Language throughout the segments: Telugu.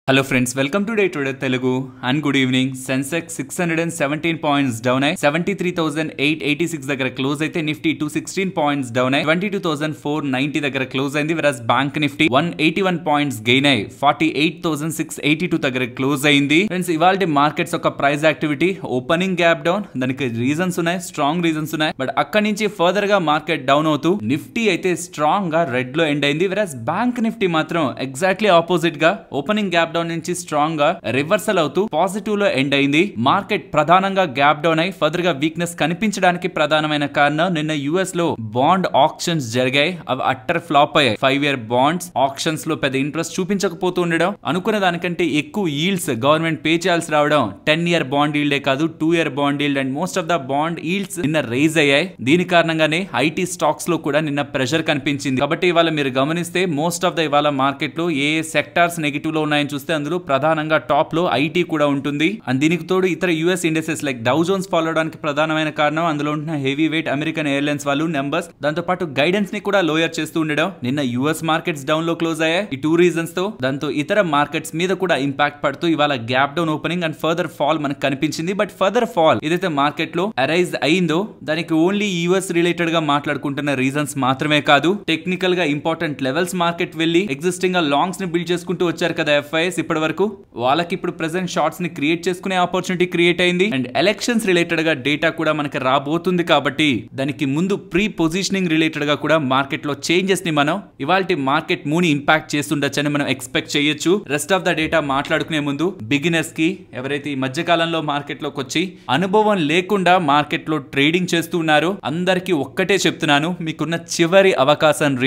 Hello friends, welcome to Day Today Telugu and good evening. Sensex 617 points down అయ్యి 73,886 దగ్గర క్లోజ్ అయితే నిఫ్టీ 216 పాయింట్స్ డౌన్ అయ్యి 22,490 దగ్గర క్లోజ్ అయింది. వెరస్ బ్యాంక్ నిఫ్టీ 181 పాయింట్స్ గెయిన్ అయ్యి 48,682 దగ్గర క్లోజ్ అయింది. ఫ్రెండ్స్ ఇవాల్టి మార్కెట్స్ ఒక price activity opening gap down, దానికి రీజన్స్ ఉన్నాయి, స్ట్రాంగ్ రీజన్స్ ఉన్నాయి. బట్ అక్కడి నుంచి ఫర్దర్ గా మార్కెట్ డౌన్ అవుతూ నిఫ్టీ అయితే స్ట్రాంగ్ గా రెడ్ లో ఎండ్ అయింది. వెరస్ బ్యాంక్ నిఫ్టీ మాత్రం ఎగ్జాక్ట్లీ ఆపోజిట్ గా ఓపెనింగ్ గ్యాప్ నుంచి స్ట్రాంగ్ గా రివర్సల్ అవుతూ పాజిటివ్ లో ఎండ్ అయింది. మార్కెట్ ప్రధానంగా గ్యాప్ డౌన్ అయి ఫర్దర్ గా వీక్నెస్ కనిపించడానికి ప్రధానమైన కారణం నిన్న యుఎస్ లో బాండ్ ఆక్షన్స్ జరిగాయి. అవి అట్టర్ ఫ్లాప్ అయ్యాయి. 5 year బాండ్స్ ఆక్షన్స్ లో పెద్ద ఇంట్రెస్ట్ చూపించకపోతూ ఉండడం, అనుకున్న దానికంటే ఎక్కువ ఈల్డ్స్ గవర్నమెంట్ పే చేయాల్సి రావడం, 10 year బాండ్ ఈల్డే కాదు 2 year bond yield and most of the bond yields నిన్న రైజ్ అయ్యాయి. దీని కారణంగానే ఐటీ స్టాక్స్ లో కూడా నిన్న ప్రెషర్ కనిపించింది. కాబట్టి ఇవాళ మీరు గమనిస్తే మోస్ట్ ఆఫ్ ద ఇవాళ మార్కెట్ లో ఏ సెక్టార్స్ నెగిటివ్ లో ఉన్నాయని చూస్తే అందులో ప్రధానంగా టాప్ లో ఐటీ కూడా ఉంటుంది. అండ్ దీనికి తోడు ఇతర US indexes like Dow Jones follow అవడానికి ప్రధానమైన కారణం అందులో ఉంటున్న హెవీ వెయిట్ అమెరికన్ ఎయిర్లైన్స్ వాళ్ళు నెంబర్స్, దాంతో పాటు గైడెన్స్ ని కూడా లోయర్ చేస్తూ ఉండడం. నిన్న యుఎస్ మార్కెట్స్ డౌన్ లో క్లోజ్ అయ్యాయి ఈ 2 రీజన్స్ తో. దాంతో ఇతర మార్కెట్స్ మీద కూడా ఇంపాక్ట్ పడుతూ ఇవాళ gap down opening and further fall మనకు కనిపించింది. బట్ ఫర్దర్ ఫాల్ ఏదైతే మార్కెట్ లో అరైజ్ అయిందో దానికి ఓన్లీ యుఎస్ రిలేటెడ్ గా మాట్లాడుకుంటున్న రీజన్స్ మాత్రమే కాదు, టెక్నికల్ గా ఇంపార్టెంట్ లెవెల్స్ మార్కెట్ వెళ్లి ఎగ్జిస్టింగ్ గా లాంగ్స్ ని బిల్డ్ చేసుకుంటూ వచ్చారు కదా ఎఫ్ఐఎస్ ఇప్పటి వరకు. వాళ్ళకి ఇప్పుడు ప్రెసెంట్ షార్ట్స్ ని క్రియేట్ చేసుకునే ఆపర్చునిటీ క్రియేట్ అయింది. అండ్ ఎలక్షన్స్ రిలేటెడ్ గా డేటా కూడా మనకి రాబోతుంది కాబట్టి దానికి ముందు ప్రీ పొజిషనింగ్ రిలేటెడ్ గా కూడా మార్కెట్ లో చేంజెస్ ని మనం ఇవాల్టి మార్కెట్ మూని ఇంపాక్ట్ చేస్తుండొచ్చని మనం ఎక్స్పెక్ట్ చేయొచ్చు. రెస్ట్ ఆఫ్ ద డేటా మాట్లాడుకునే ముందు బిగినర్స్ కి, ఎవరైతే ఈ మధ్య కాలంలో మార్కెట్ లోకి వచ్చి అనుభవం లేకుండా మార్కెట్ లో ట్రేడింగ్ చేస్తూ ఉన్నారో అందరికి ఒక్కటే చెప్తున్నాను, మీకున్న చివరి అవకాశం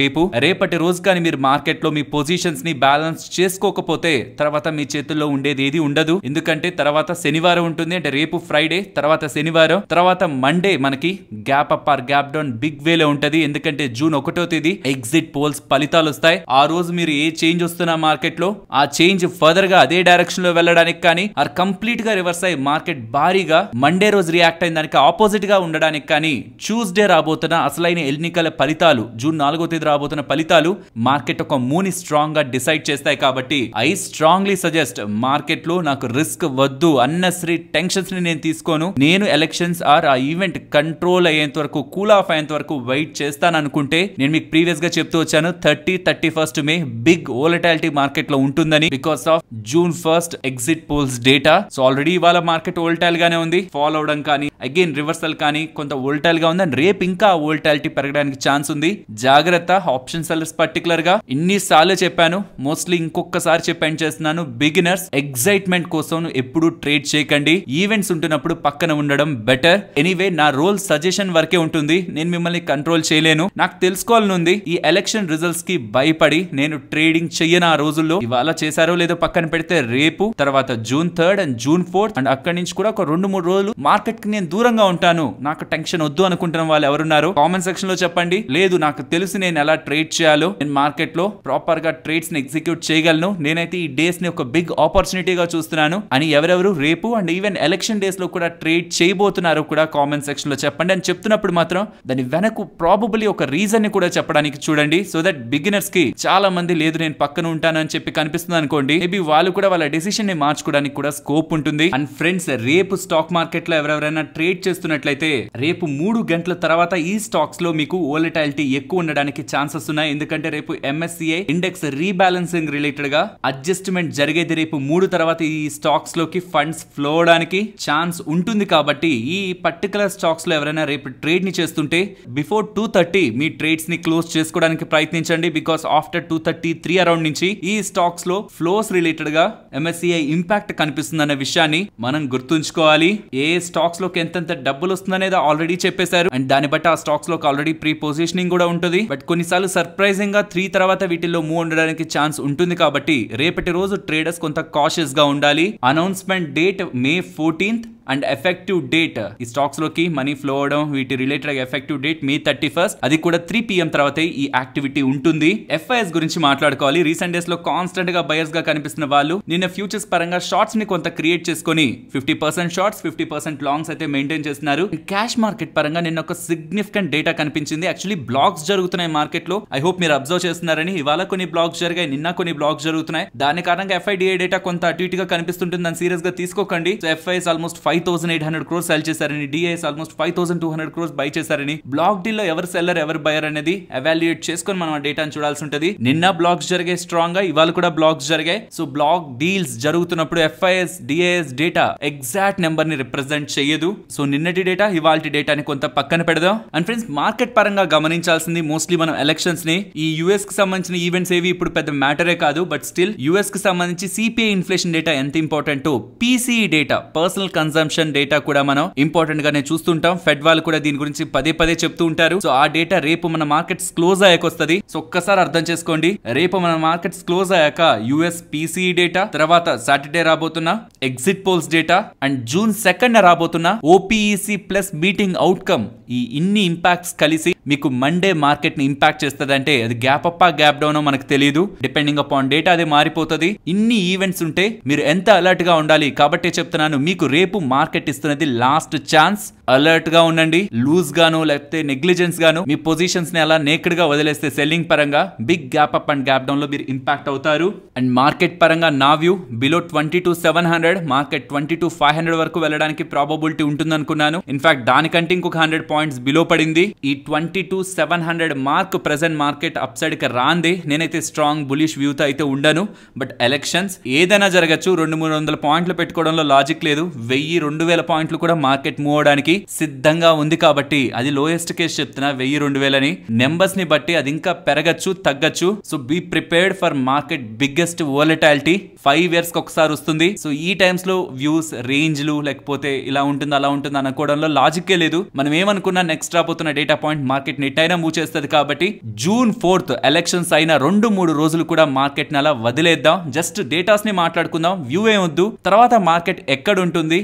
రేపటి రోజు కానీ మీరు మార్కెట్ లో మీ పొజిషన్స్ ని బ్యాలెన్స్ చేసుకోకపోతే తర్వాత మీ చేతుల్లో ఉండేది ఏది ఉండదు. ఎందుకంటే తర్వాత శనివారం ఉంటుంది, అంటే రేపు ఫ్రైడే, తర్వాత శనివారం, తర్వాత మండే మనకి gap up or gap down big వేలో ఉంటది. ఎందుకంటే జూన్ 1వ తేదీ ఎగ్జిట్ పోల్స్ ఫలితాలు వస్తాయి. ఆ రోజు మీరు ఏ చేంజ్ వస్తున్నా మార్కెట్ లో ఆ చేంజ్ ఫర్దర్ గా అదే డైరెక్షన్ లో వెళ్ళడానికి కానీ ఆర్ కంప్లీట్ గా రివర్స్ అయ్యి మార్కెట్ భారీగా మండే రోజు రియాక్ట్ అయిన దానికి ఆపోజిట్ గా ఉండడానికి కానీ ట్యూస్డే రాబోతున్న అసలైన ఎన్నికల ఫలితాలు, జూన్ 4వ తేదీ రాబోతున్న ఫలితాలు మార్కెట్ ఒక మూని స్ట్రాంగ్ గా డిసైడ్ చేస్తాయి. కాబట్టి ఐ స్ట్రాంగ్లీ సజెస్ట్ మార్కెట్ లో నాకు రిస్క్ వద్దు, అన్నెసరీ టెన్షన్స్ ని నేను తీసుకోను. నేను ఎలక్షన్స్ ఆర్ ఆ ఈవెంట్ కంట్రోల్ అయ్యేంత వరకు, కూల్ ఆఫ్ అయ్యేంత వరకు వెయిట్ చేస్తాను అనుకుంటే, నేను మీకు ప్రీవియస్ గా చెప్తూ వచ్చాను 31st మే బిగ్ వోలటాలిటీ మార్కెట్ లో ఉంటుందని because of June 1st exit polls data. So already ఇవాళ మార్కెట్ వోలటైల్ గానే ఉంది, ఫాల్ అవడం కానీ అగైన్ రివర్సల్ కానీ కొంత వోలటైల్ గా ఉంది. అండ్ రేపు ఇంకా వోలటాలిటీ పెరగడానికి ఛాన్స్ ఉంది. జాగ్రత్త ఆప్షన్ సెల్లర్స్ పర్టికులర్ గా. ఇన్నిసార్లు చెప్పాను, మోస్ట్లీ ఇంకొకసారి చెప్పాను చేస్తున్నాను, బిగినర్స్ ఎగ్జైట్మెంట్ కోసం ఎప్పుడు ట్రేడ్ చేయకండి. ఈవెంట్స్ ఉంటున్నప్పుడు పక్కన ఉండడం బెటర్. ఎనీవే నా రోల్ సజెషన్ వరకే ఉంటుంది, నేను మిమ్మల్ని కంట్రోల్ చేయలేను. నాకు తెలుసుకోవాలని ఉంది, ఈ ఎలక్షన్ రిజల్ట్స్ కి భయపడి నేను ట్రేడింగ్ చెయ్యను ఆ రోజుల్లో. ఇవాళ చేశారో లేదో పక్కన పెడితే రేపు, తర్వాత June 3rd and June 4th and అక్కడి నుంచి కూడా ఒక 2-3 రోజులు మార్కెట్ కి నేను దూరంగా ఉంటాను. నాకు టెన్షన్ వద్దు అనుకుంటున్న వాళ్ళు ఎవరున్నారు కామెంట్ సెక్షన్ లో చెప్పండి. లేదు నాకు తెలుసు నేను ఎలా ట్రేడ్ చేయాలో, నేను మార్కెట్ లో ప్రాపర్ గా ట్రేడ్స్ ని ఎగ్జిక్యూట్ చేయగలను, నేనైతే ఈ డేస్ ని ఒక బిగ్ ఆపర్చునిటీగా చూస్తున్నాను అని ఎవరెవరు రేపు అండ్ ఈవెన్ ఎలక్షన్ డేస్ లో కూడా ట్రేడ్ చేయబోతున్నారు కూడా కామెంట్ సెక్షన్ లో చెప్పండి. అని చెప్తున్నప్పుడు మాత్రం దాని వెనక ప్రాబబుల్లీ ఒక రీజన్ ని కూడా చెప్పడానికి చూడండి. సో దట్ బిగినర్స్ కి చాలా మంది లేదు నేను పక్కన ఉంటానని చెప్పి కనిపిస్తుంది అనుకోండి, మేబీ వాళ్ళు కూడా వాళ్ళ డెసిషన్ ని మార్చుకోవడానికి కూడా స్కోప్ ఉంటుంది. అండ్ ఫ్రెండ్స్ రేపు స్టాక్ మార్కెట్ లో ఎవరెవరైనా ట్రేడ్ చేస్తున్నట్లయితే రేపు 3 గంటల తర్వాత ఈ స్టాక్స్ లో మీకు వోలటాలిటీ ఎక్కువ ఉండడానికి ఛాన్సెస్ ఉన్నాయి. ఎందుకంటే రేపు MSCI ఇండెక్స్ రీబ్యాలెన్సింగ్ రిలేటెడ్ గా అడ్జస్ట్మెంట్ జరిగేది రేపు 3 తర్వాత ఈ స్టాక్స్ లోకి ఫండ్స్ ఫ్లో అవడానికి ఛాన్స్ ఉంటుంది. కాబట్టి ఈ పర్టికులర్ స్టాక్స్ లో ఎవరైనా రేపు ట్రేడ్ ని చేస్తుంటే బిఫోర్ 2:30 మీ ట్రేడ్స్ ని క్లోజ్ చేసుకోవడానికి ప్రయత్నించండి. బికాస్ ఆఫ్టర్ 2:33 అరౌండ్ నుంచి ఈ స్టాక్స్ లో ఫ్లోస్ రిలేటెడ్ గా MSCI ఇంపాక్ట్ కనిపిస్తుంది అనే విషయాన్ని మనం గుర్తుంచుకోవాలి. ఏ స్టాక్స్ లోకి ఎంతెంత డబ్బులు వస్తుందనేది ఆల్రెడీ చెప్పేశారు అండ్ దాన్ని బట్టి ఆ స్టాక్స్ లోకి ఆల్రెడీ ప్రీ పొజిషనింగ్ కూడా ఉంటుంది. బట్ కొన్నిసార్లు సర్ప్రైజింగ్ గా 3 తర్వాత వీటిల్లో మూవ్ ఉండడానికి ఛాన్స్ ఉంటుంది. కాబట్టి రేపటి రోజు ట్రేడర్స్ కొంత కాషియస్ గా ఉండాలి. Announcement date May 14th and effective date ఈ స్టాక్స్ లోకి మనీ ఫ్లో అవడం వీటి related effective date May 31st, అది కూడా 3 PM తర్వాతే ఈ యాక్టివిటీ ఉంటుంది. FIS గురించి మాట్లాడుకోవాలి. రీసెంట్ డేస్ లో కాన్స్టెంట్ గా బయర్స్ గా కనిపిస్తున్న వాళ్ళు నిన్న ఫ్యూచర్స్ పరంగా షార్ట్స్ ని కొంత క్రియేట్ చేసుకొని 50% షార్ట్స్ 50% లాంగ్స్ అయితే మెయింటైన్ చేస్తున్నారు. క్యాష్ మార్కెట్ పరంగా నిన్న ఒక సిగ్నిఫికెంట్ డేటా కనిపించింది. యాక్చువల్లీ బ్లాక్స్ జరుగుతున్నాయి మార్కెట్ లో. ఐ హోప్ మీరు అబ్జర్వ్ చేస్తున్నారని. ఇవాళ కొన్ని బ్లాక్స్ జరిగాయి, నిన్న కొన్ని బ్లాక్స్ జరుగుతున్నాయి. దాని కారణంగా FIDA డేటా కొంత అటు ఇటుగా కనిపిస్తుంటుంది. దాన్ని సీరియస్ గా తీసుకోకండి. So FIS almost 5,800 crores cell చేశారని, DIS ఆల్మోస్ట్ 5,200 crores బై చేశారని, బ్లాక్ డీల్ లో ఎవరు సెల్లర్ ఎవరు బయర్ అనేది ఎవాల్యుయేట్ చేసుకొని మనం ఆ డేటాను చూడాల్సి ఉంటుంది. నిన్న బ్లాక్స్ జరిగాయి స్ట్రాంగ్ గా, ఇవాళ కూడా బ్లాక్స్ జరిగాయి. సో బ్లాక్ డీల్స్ జరుగుతున్నప్పుడు FIS DIS data exact number ని రిప్రజెంట్ చేయదు. సో నిన్నటి డేటా ఇవాల్టి డేటాని కొంత పక్కన పెడదాం. అండ్ ఫ్రెండ్స్, మార్కెట్ పరంగా గమనించాల్సింది మోస్ట్లీ మనం ఎలక్షన్స్ ని, ఈ యుఎస్ కి సంబంధించిన ఈవెంట్స్ ఏవి ఇప్పుడు పెద్ద మ్యాటరే కాదు. బట్ స్టిల్ యుఎస్ కి సంబంధించి CPI ఇన్ఫ్లేషన్ డేటా ఎంత important, PCE data personal consumption data కూడా మనం ఇంపార్టెంట్ గానే చూస్తుంటాం. ఫెడ్ వాళ్ళు కూడా దీని గురించి పదే పదే చెప్తూ ఉంటారు. సో ఆ డేటా రేపు మన మార్కెట్స్ క్లోజ్ అయ్యాక వస్తుంది. సో ఒక్కసారి అర్థం చేసుకోండి, రేపు మన మార్కెట్స్ క్లోజ్ అయ్యాక US PCE డేటా, తర్వాత సాటర్డే రాబోతున్న exit polls data, and June 2nd రాబోతున్న OPEC ప్లస్ మీటింగ్ అవుట్కమ్, ఈ ఇన్ని ఇంపాక్ట్స్ కలిసి మీకు మండే మార్కెట్ ని ఇంపాక్ట్ చేస్తుంది. అంటే అది గ్యాప్ అప్ గ్యాప్ డౌన్ మనకు తెలియదు, డిపెండింగ్ అపాన్ డేటా అది మారిపోతుంది. ఇన్ని ఈవెంట్స్ ఉంటే మీరు ఎంత అలర్ట్ గా ఉండాలి. కాబట్టి చెప్తున్నాను, మీకు రేపు మార్కెట్ ఇస్తున్నది లాస్ట్ ఛాన్స్. అలర్ట్ గా ఉండండి. లూజ్ గాను లేకపోతే నెగ్లిజెన్స్ గాను మీ పొజిషన్స్ ని అలా నేకెడ్ గా వదిలేస్తే సెల్లింగ్ పరంగా big gap up and gap down లో మీరు ఇంపాక్ట్ అవుతారు. అండ్ మార్కెట్ పరంగా నా వ్యూ బిలో 22,700, మార్కెట్ 22,500 వరకు వెళ్ళడానికి ప్రాబబిలిటీ ఉంటుంది అనుకున్నాను. ఇన్ఫాక్ట్ దానికంటే ఇంకొక 100 పాయింట్స్ బిలో పడింది. ఈ 22,700 mark present market up side కి రాంది. నేనైతే స్ట్రాంగ్ బులిష్ వ్యూతో అయితే ఉండను. బట్ ఎలక్షన్స్ ఏదైనా జరగచ్చు. 200-300 పాయింట్లు పెట్టుకోవడంలో లాజిక్ లేదు. 1,000-2,000 పాయింట్లు కూడా మార్కెట్ మూవ్ అవడానికి సిద్ధంగా ఉంది. కాబట్టి అది లోయెస్ట్ కేసు చెప్తున్నా, 1,000-2,000 అని. నెంబర్స్ ని బట్టి అది ఇంకా పెరగచ్చు తగ్గచ్చు. So be prepared for market biggest volatility. 5 years కి ఒకసారి వస్తుంది. సో ఈ టైమ్స్ లో వ్యూస్ రేంజ్లు లేకపోతే ఇలా ఉంటుంది అలా ఉంటుంది అనుకోవడంలో లాజిక్కే లేదు. మనం ఏమనుకున్నా నెక్స్ట్ రాబోతున్న డేటా పాయింట్ మార్కెట్ నెట్ అయినా మూవ్ చేస్తుంది. కాబట్టి June 4th ఎలక్షన్స్ అయిన 2-3 రోజులు కూడా మార్కెట్ ని అలా వదిలేద్దాం. జస్ట్ డేటాస్ ని మాట్లాడుకుందాం, వ్యూ ఏమొద్దు. తర్వాత మార్కెట్ ఎక్కడ ఉంటుంది,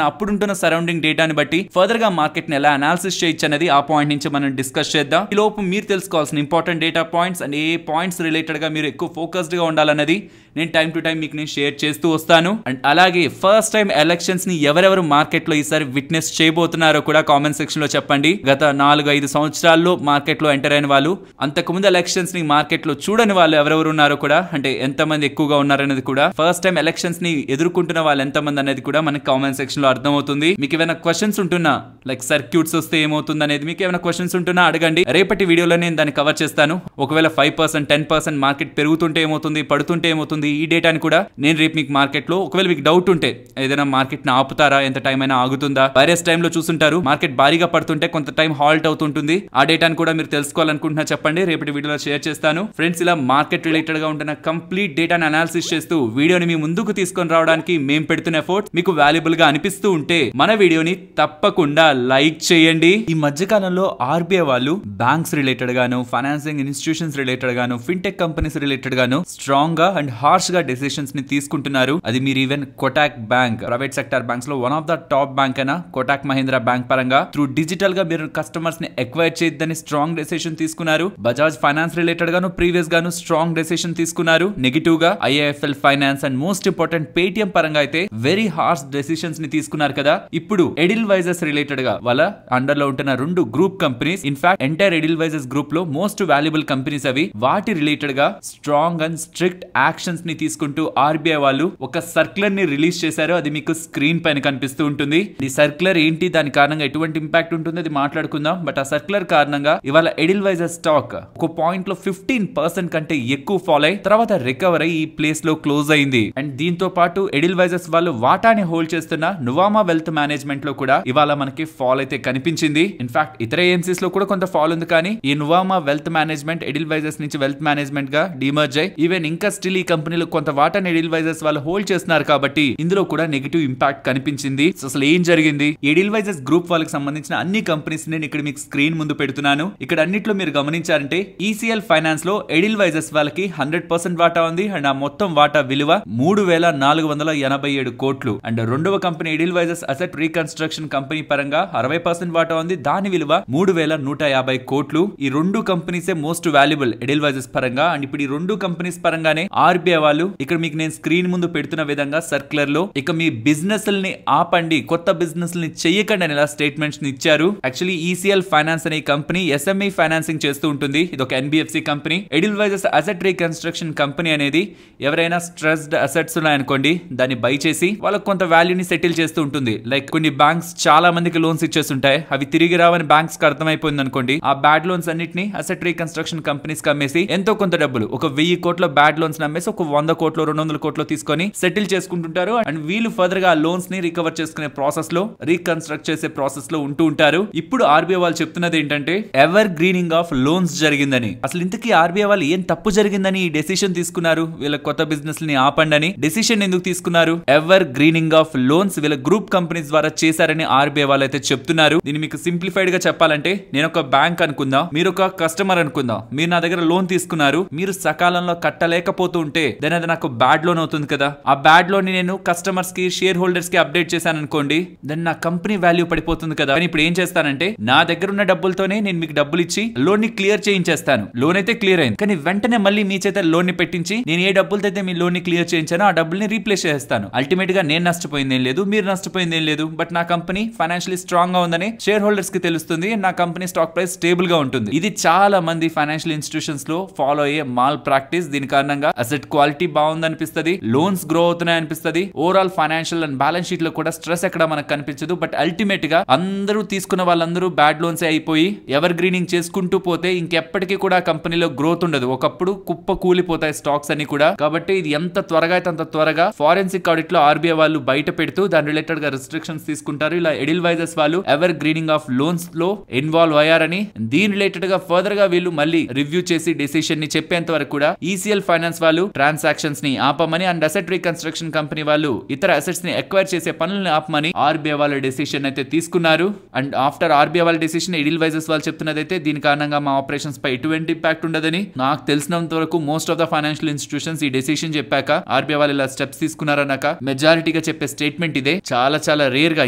అప్పుడుంటున్న సరౌండింగ్ డేటాని బట్టి ఫర్దర్ గా మార్కెట్ ని ఎలా అనాలిసిస్ చేయొచ్చు అనేది ఆ పాయింట్ నుంచి మనం డిస్కస్ చేద్దాం. ఈ లోపు మీరు తెలుసుకోవాల్సిన important data points and A points related గా మీరు ఎక్కువ ఫోకస్డ్ గా ఉండాలన్నది నేను టైం టు టైం మీకు నేను షేర్ చేస్తూ వస్తాను. అండ్ అలాగే ఫస్ట్ టైం ఎలక్షన్స్ ని ఎవరెవరు మార్కెట్ లో ఈసారి విట్నెస్ చేయబోతున్నారో కూడా కామెంట్ సెక్షన్ లో చెప్పండి. గత 4-5 సంవత్సరాల్లో మార్కెట్ లో ఎంటర్ అయిన వాళ్ళు, అంతకుముందు ఎలక్షన్స్ ని మార్కెట్ లో చూడని వాళ్ళు ఎవరెవరు ఉన్నారో కూడా, అంటే ఎంతమంది ఎక్కువగా ఉన్నారనేది కూడా, ఫస్ట్ టైం ఎలక్షన్స్ ని ఎదుర్కొంటున్న వాళ్ళు ఎంతమంది అనేది కూడా మనకి కామెంట్ సెక్షన్ లో అర్థమవుతుంది. మీకు ఏమైనా క్వశ్చన్స్ ఉంటున్నా, లైక్ సర్క్యూట్స్ వస్తే ఏమవుతుంది అనేది మీకు ఏమైనా క్వశ్చన్స్ ఉంటున్నా అడగండి. రేపటి వీడియోలో నేను దాన్ని కవర్ చేస్తాను. ఒకవేళ 5% 10% మార్కెట్ పెరుగుతుంటే ఏమవుతుంది, పడుతుంటే ఏమవుతుంది, ఈ డేటాని కూడా నేను రేపు మీకు మార్కెట్ లో, ఒకవేళ మీకు డౌట్ ఉంటే ఏదైనా మార్కెట్ ని ఆపుతారా, ఎంత టైం అయినా ఆగుతుందా, వైరస్ టైం లో చూస్తుంటారు మార్కెట్ భారీగా పడుతుంటే కొంత టైం హాల్ట్ అవుతుంటుంది. ఆ డేటాని కూడా మీరు తెలుసుకోవాలనుకుంటున్నా చెప్పండి, రేపటి వీడియోలో షేర్ చేస్తాను. ఫ్రెండ్స్, ఇలా మార్కెట్ రిలేటెడ్ గా ఉంటున్న కంప్లీట్ డేటాని అనాలిసిస్ చేస్తూ వీడియోని మీ ముందుకు తీసుకొని రావడానికి మేము పెడుతున్న ఎఫర్ట్ మీకు వాల్యుబుల్ గా అనిపిస్తూ ఉంటే మన వీడియోని తప్పకుండా లైక్ చేయండి. ఈ మధ్య కాలంలో RBI వాళ్ళు బ్యాంక్స్ రిలేటెడ్ గాను, ఫైనాన్సింగ్ ఇన్స్టిట్యూషన్స్ రిలేటెడ్ గాను, ఫిన్టెక్ కంపెనీస్ రిలేటెడ్ గాను స్ట్రాంగ్ గా అండ్ హార్ష్ గా డెసిషన్స్ ని తీసుకుంటున్నారు. అది మీరు even Kotak bank, private sector banks లో one of the top bank అయినా కోటాక్ మహీంద్రా బ్యాంక్ పరంగా త్రూ డిజిటల్ గా మీరు కస్టమర్స్ ని ఎక్వైర్ చేయొద్దని స్ట్రాంగ్ డెసిషన్ తీసుకున్నారు. బజాజ్ ఫైనాన్స్ రిలేటెడ్ గాను ప్రీవియస్ గాను స్ట్రాంగ్ డెసిషన్ తీసుకున్నారు. నెగిటివ్ గా IIFL finance and most important Paytm పరంగా అయితే వెరీ హార్ష్ డెసిషన్స్ ని తీసుకున్నారు కదా. ఇప్పుడు ఎడిల్వైజర్స్ రిలేటెడ్ గా వాళ్ళ అండర్ లో ఉంటున్న 2 group companies, in fact entire Edelweiss group లో మోస్ట్ వాల్యుబుల్ కంపెనీస్ అవి, వాటి రిలేటెడ్ గా స్ట్రాంగ్ అండ్ స్ట్రిక్ట్ యాక్షన్స్ ని తీసుకుంటూ RBI వాళ్ళు ఒక సర్క్యులర్ ని రిలీజ్ చేశారు. అది మీకు స్క్రీన్ పైన కనిపిస్తూ ఉంటుంది. ఈ సర్క్యులర్ ఏంటి, దాని కారణంగా ఎటువంటి ఇంపాక్ట్ ఉంటుంది అది మాట్లాడుకుందాం. బట్ ఆ సర్క్యులర్ కారణంగా ఇవాళ ఎడిల్వైజర్ స్టాక్ ఒక పాయింట్ లో 15% కంటే ఎక్కువ ఫాల్ అయి తర్వాత రికవర్ అయ్యి ఈ ప్లేస్ లో క్లోజ్ అయింది. అండ్ దీంతో పాటు ఎడిల్వైజర్స్ వాళ్ళు వాటాని హోల్డ్ చేస్తున్న నువామా వెల్త్ మేనేజ్మెంట్ లో కూడా ఇవాళ మనకి ఫాల్ అయితే కనిపించింది. ఇన్ఫాక్ట్ ఇతర ఏఎంసీస్ లో కూడా కొంత ఫాల్ ఉంది. కానీ ఈ నువామా వెల్త్ మేనేజ్మెంట్ ఎడిల్వైజర్స్ నుంచి వెల్త్ మేనేజ్మెంట్ గా డిమర్జ్ అయ్యి ఈవెన్ ఇంకా స్టిల్ ఈ కంపెనీలో కొంత వాటాని ఎడిల్వైజర్స్ వాళ్ళు హోల్డ్ చేస్తున్నారు. కాబట్టి ఇందులో కూడా నెగిటివ్ ఇంపాక్ట్ కనిపించింది. సో అసలు ఏం జరిగింది, ఎడిల్వైజర్స్ గ్రూప్ వాళ్ళకి సంబంధించిన అన్ని కంపెనీస్ నేను ఇక్కడ మీకు స్క్రీన్ ముందు పెడుతున్నాను. ఇక్కడ అన్నిట్లో మీరు గమనించారంటే ECL ఫైనాన్స్ లో ఎడిల్వైజర్స్ వాళ్ళకి 100% వాటా ఉంది. అండ్ ఆ మొత్తం వాటా విలువ 3,487 కోట్లు. అండ్ రెండవ company company Edelweiss asset reconstruction company పరంగా 60% వాటా ఉంది. దాని విలువ 3150 కోట్లు. ఈ రెండు కంపెనీసే మోస్ట్ వాల్యుబుల్ ఎడిల్వైజర్స్ పరంగా. అండ్ ఇప్పుడు ఈ రెండు కంపెనీస్ పరంగానే ఆర్బీఐ వాళ్ళు ఇక్కడ మీకు నేను స్క్రీన్ ముందు పెడుతున్న విధంగా సర్క్యులర్ లో ఇక మీ బిజినెస్ ని ఆపండి, కొత్త బిజినెస్ ని చెయ్యకండి అని ఇలా స్టేట్మెంట్స్ ఇచ్చారు. యాక్చువల్లీ ఈసీఎల్ ఫైనాన్స్ అనే కంపెనీ ఎస్ఎంఈ ఫైనాన్సింగ్ చేస్తూ ఉంటుంది. ఇది ఒక NBFC company. Edelweiss asset reconstruction company అనేది ఎవరైనా స్ట్రెస్డ్ అసెట్స్ ఉన్నాయనుకోండి, దాన్ని బై చేసి వాళ్ళకి కొంత వాల్యూని సెటిల్ చేస్తూ ఉంటుంది. లైక్ కొన్ని బ్యాంక్స్ చాలా మందికి లోన్స్ ఇచ్చేస్తుంటాయి, అవి తిరిగి రావని బ్యాంక్స్ కి అర్థమైపోయింది అనుకోండి, ఆ బ్యాడ్ లోన్స్ అన్నిటిని అసెట్ రీకన్స్ట్రక్షన్ కంపెనీస్ కి అమ్మేసి ఎంతో కొంత డబ్బులు, ఒక 1000 కోట్ల బ్యాడ్ లోన్స్ అమ్మేసి ఒక 100 కోట్లు 200 కోట్లు తీసుకొని సెటిల్ చేసుకుంటుంటారు. అండ్ వీళ్ళు ఫర్దర్ గా లోన్స్ ని రికవర్ చేసుకునే ప్రాసెస్ లో, రీకన్స్ట్రక్ట్ చేసే ప్రాసెస్ లో ఉంటూ ఉంటారు. ఇప్పుడు ఆర్బీఐ వాళ్ళు చెప్తున్నది ఏంటంటే ఎవర్ గ్రీనింగ్ ఆఫ్ లోన్స్ జరిగిందని. అసలు ఇంతకీ ఆర్బీఐ వాళ్ళు ఏం తప్పు జరిగిందని ఈ డెసిషన్ తీసుకున్నారు? వీళ్ళ కొత్త బిజినెస్ ని ఆపండి అని డెసిషన్ ఎందుకు తీసుకున్నారు? ఎవర్ గ్రీనింగ్ ఆఫ్ లోన్స్ వీళ్ళ గ్రూప్ కంపెనీస్ ద్వారా చేశారని ఆర్బీఐ వాళ్ళు అయితే చెప్తున్నారు. దీన్ని మీకు సింప్లిఫైడ్ గా చెప్పాలంటే, నేను ఒక బ్యాంక్ అనుకుందాం, మీరు ఒక కస్టమర్ అనుకుందాం, మీరు నా దగ్గర లోన్ తీసుకున్నారు, మీరు సకాలంలో కట్టలేకపోతూ ఉంటే దెన్ అది నాకు బ్యాడ్ లోన్ అవుతుంది కదా. ఆ బ్యాడ్ లోన్ ని నేను కస్టమర్స్ కి, షేర్ హోల్డర్స్ కి అప్డేట్ చేశాను అనుకోండి, దెన్ నా కంపెనీ వాల్యూ పడిపోతుంది కదా. కానీ ఇప్పుడు ఏం చేస్తానంటే, నా దగ్గర ఉన్న డబ్బులతోనే నేను మీకు డబ్బులు ఇచ్చి లోన్ ని క్లియర్ చేయించేస్తాను. లోన్ అయితే క్లియర్ అయింది, కానీ వెంటనే మళ్ళీ మీ చేత లోన్ ని పెట్టించి నేను ఏ డబ్బులతో అయితే మీ లోన్ ని క్లియర్ చేయించానో ఆ డబ్బుల్ని రీప్లేస్ చేస్తాను. అల్టిమేట్ గా నేను నష్టపోయింది ఏం లేదు, మీరు నష్టపోయింది ఏం లేదు. బట్ నా కంపెనీ ఫైనాన్షియలీ స్ట్రాంగ్ గా ఉందని షేర్ హోల్డర్స్ కి తెలుస్తుంది, నా కంపెనీ స్టాక్ ప్రైస్ స్టేబుల్ గా ఉంటుంది. ఇది చాలా మంది ఫైనాన్షియల్ ఇన్స్టిట్యూషన్స్ లో ఫాలో అయ్యే మాల్ ప్రాక్టీస్. దీని కారణంగా అసెట్ క్వాలిటీ బాగుంది అనిపిస్తుంది, లోన్స్ గ్రో అవుతున్నాయి అనిపిస్తుంది, overall financial and balance sheet లో కూడా స్ట్రెస్ ఎక్కడ మనకు కనిపించదు. బట్ అల్టిమేట్ గా అందరూ తీసుకున్న వాళ్ళందరూ బ్యాడ్ లోన్స్ అయిపోయి ఎవర్ గ్రీనింగ్ చేసుకుంటూ పోతే ఇంకెప్పటికీ కూడా కంపెనీలో గ్రోత్ ఉండదు. ఒకప్పుడు కుప్ప కూలిపోతాయి స్టాక్స్ అన్ని కూడా. కాబట్టి ఇది ఎంత త్వరగా అయితే అంత త్వరగా ఫారెన్సిక్ ఆడిట్ లో ఆర్బీఐ వాళ్ళు బయట పెడుతూ దాని రిలేటెడ్ గా రిస్ట్రిక్షన్స్ తీసుకుంటారు. ఇలా ఎడిల్వైజర్స్ వాళ్ళు ఎవర్ గ్రీనింగ్ ఆఫ్ లోన్స్ లో ఇన్వాల్వ్ అయ్యారని, దీని రిలేటెడ్ గా ఫర్దర్ గా వీళ్ళు మళ్ళీ రివ్యూ చేసి డెసిషన్ ని చెప్పేంత వరకు కూడా ఈసీఎల్ ఫైనాన్స్ వాళ్ళు ట్రాన్సాక్షన్స్ ని ఆపమని, అండ్ అసెట్ రీకన్స్ట్రక్షన్ కంపెనీ వాళ్ళు ఇతర అసెట్స్ ని ఎక్వైర్ చేసే పనులను ఆపమని ఆర్బీఐ వాళ్ళ డెసిషన్ అయితే తీసుకున్నారు. అండ్ ఆఫ్టర్ ఆర్బీఐ వాళ్ళ డెసిషన్ ఎడిల్వైజర్స్ వాళ్ళు చెప్తున్నదైతే, దీని కారణంగా మా ఆపరేషన్స్ పై ఎటువంటి ఇంపాక్ట్ ఉండదని. నాకు తెలిసినంత వరకు most of the financial institutions ఈ డెసిషన్ చెప్పాక, ఆర్బీఐ వాళ్ళు ఇలా స్టెప్స్ తీసుకున్నారన్నాక మెజారిటీగా చెప్పే స్టేట్మెంట్ ఇదే. చాలా చాలా రేర్ గా,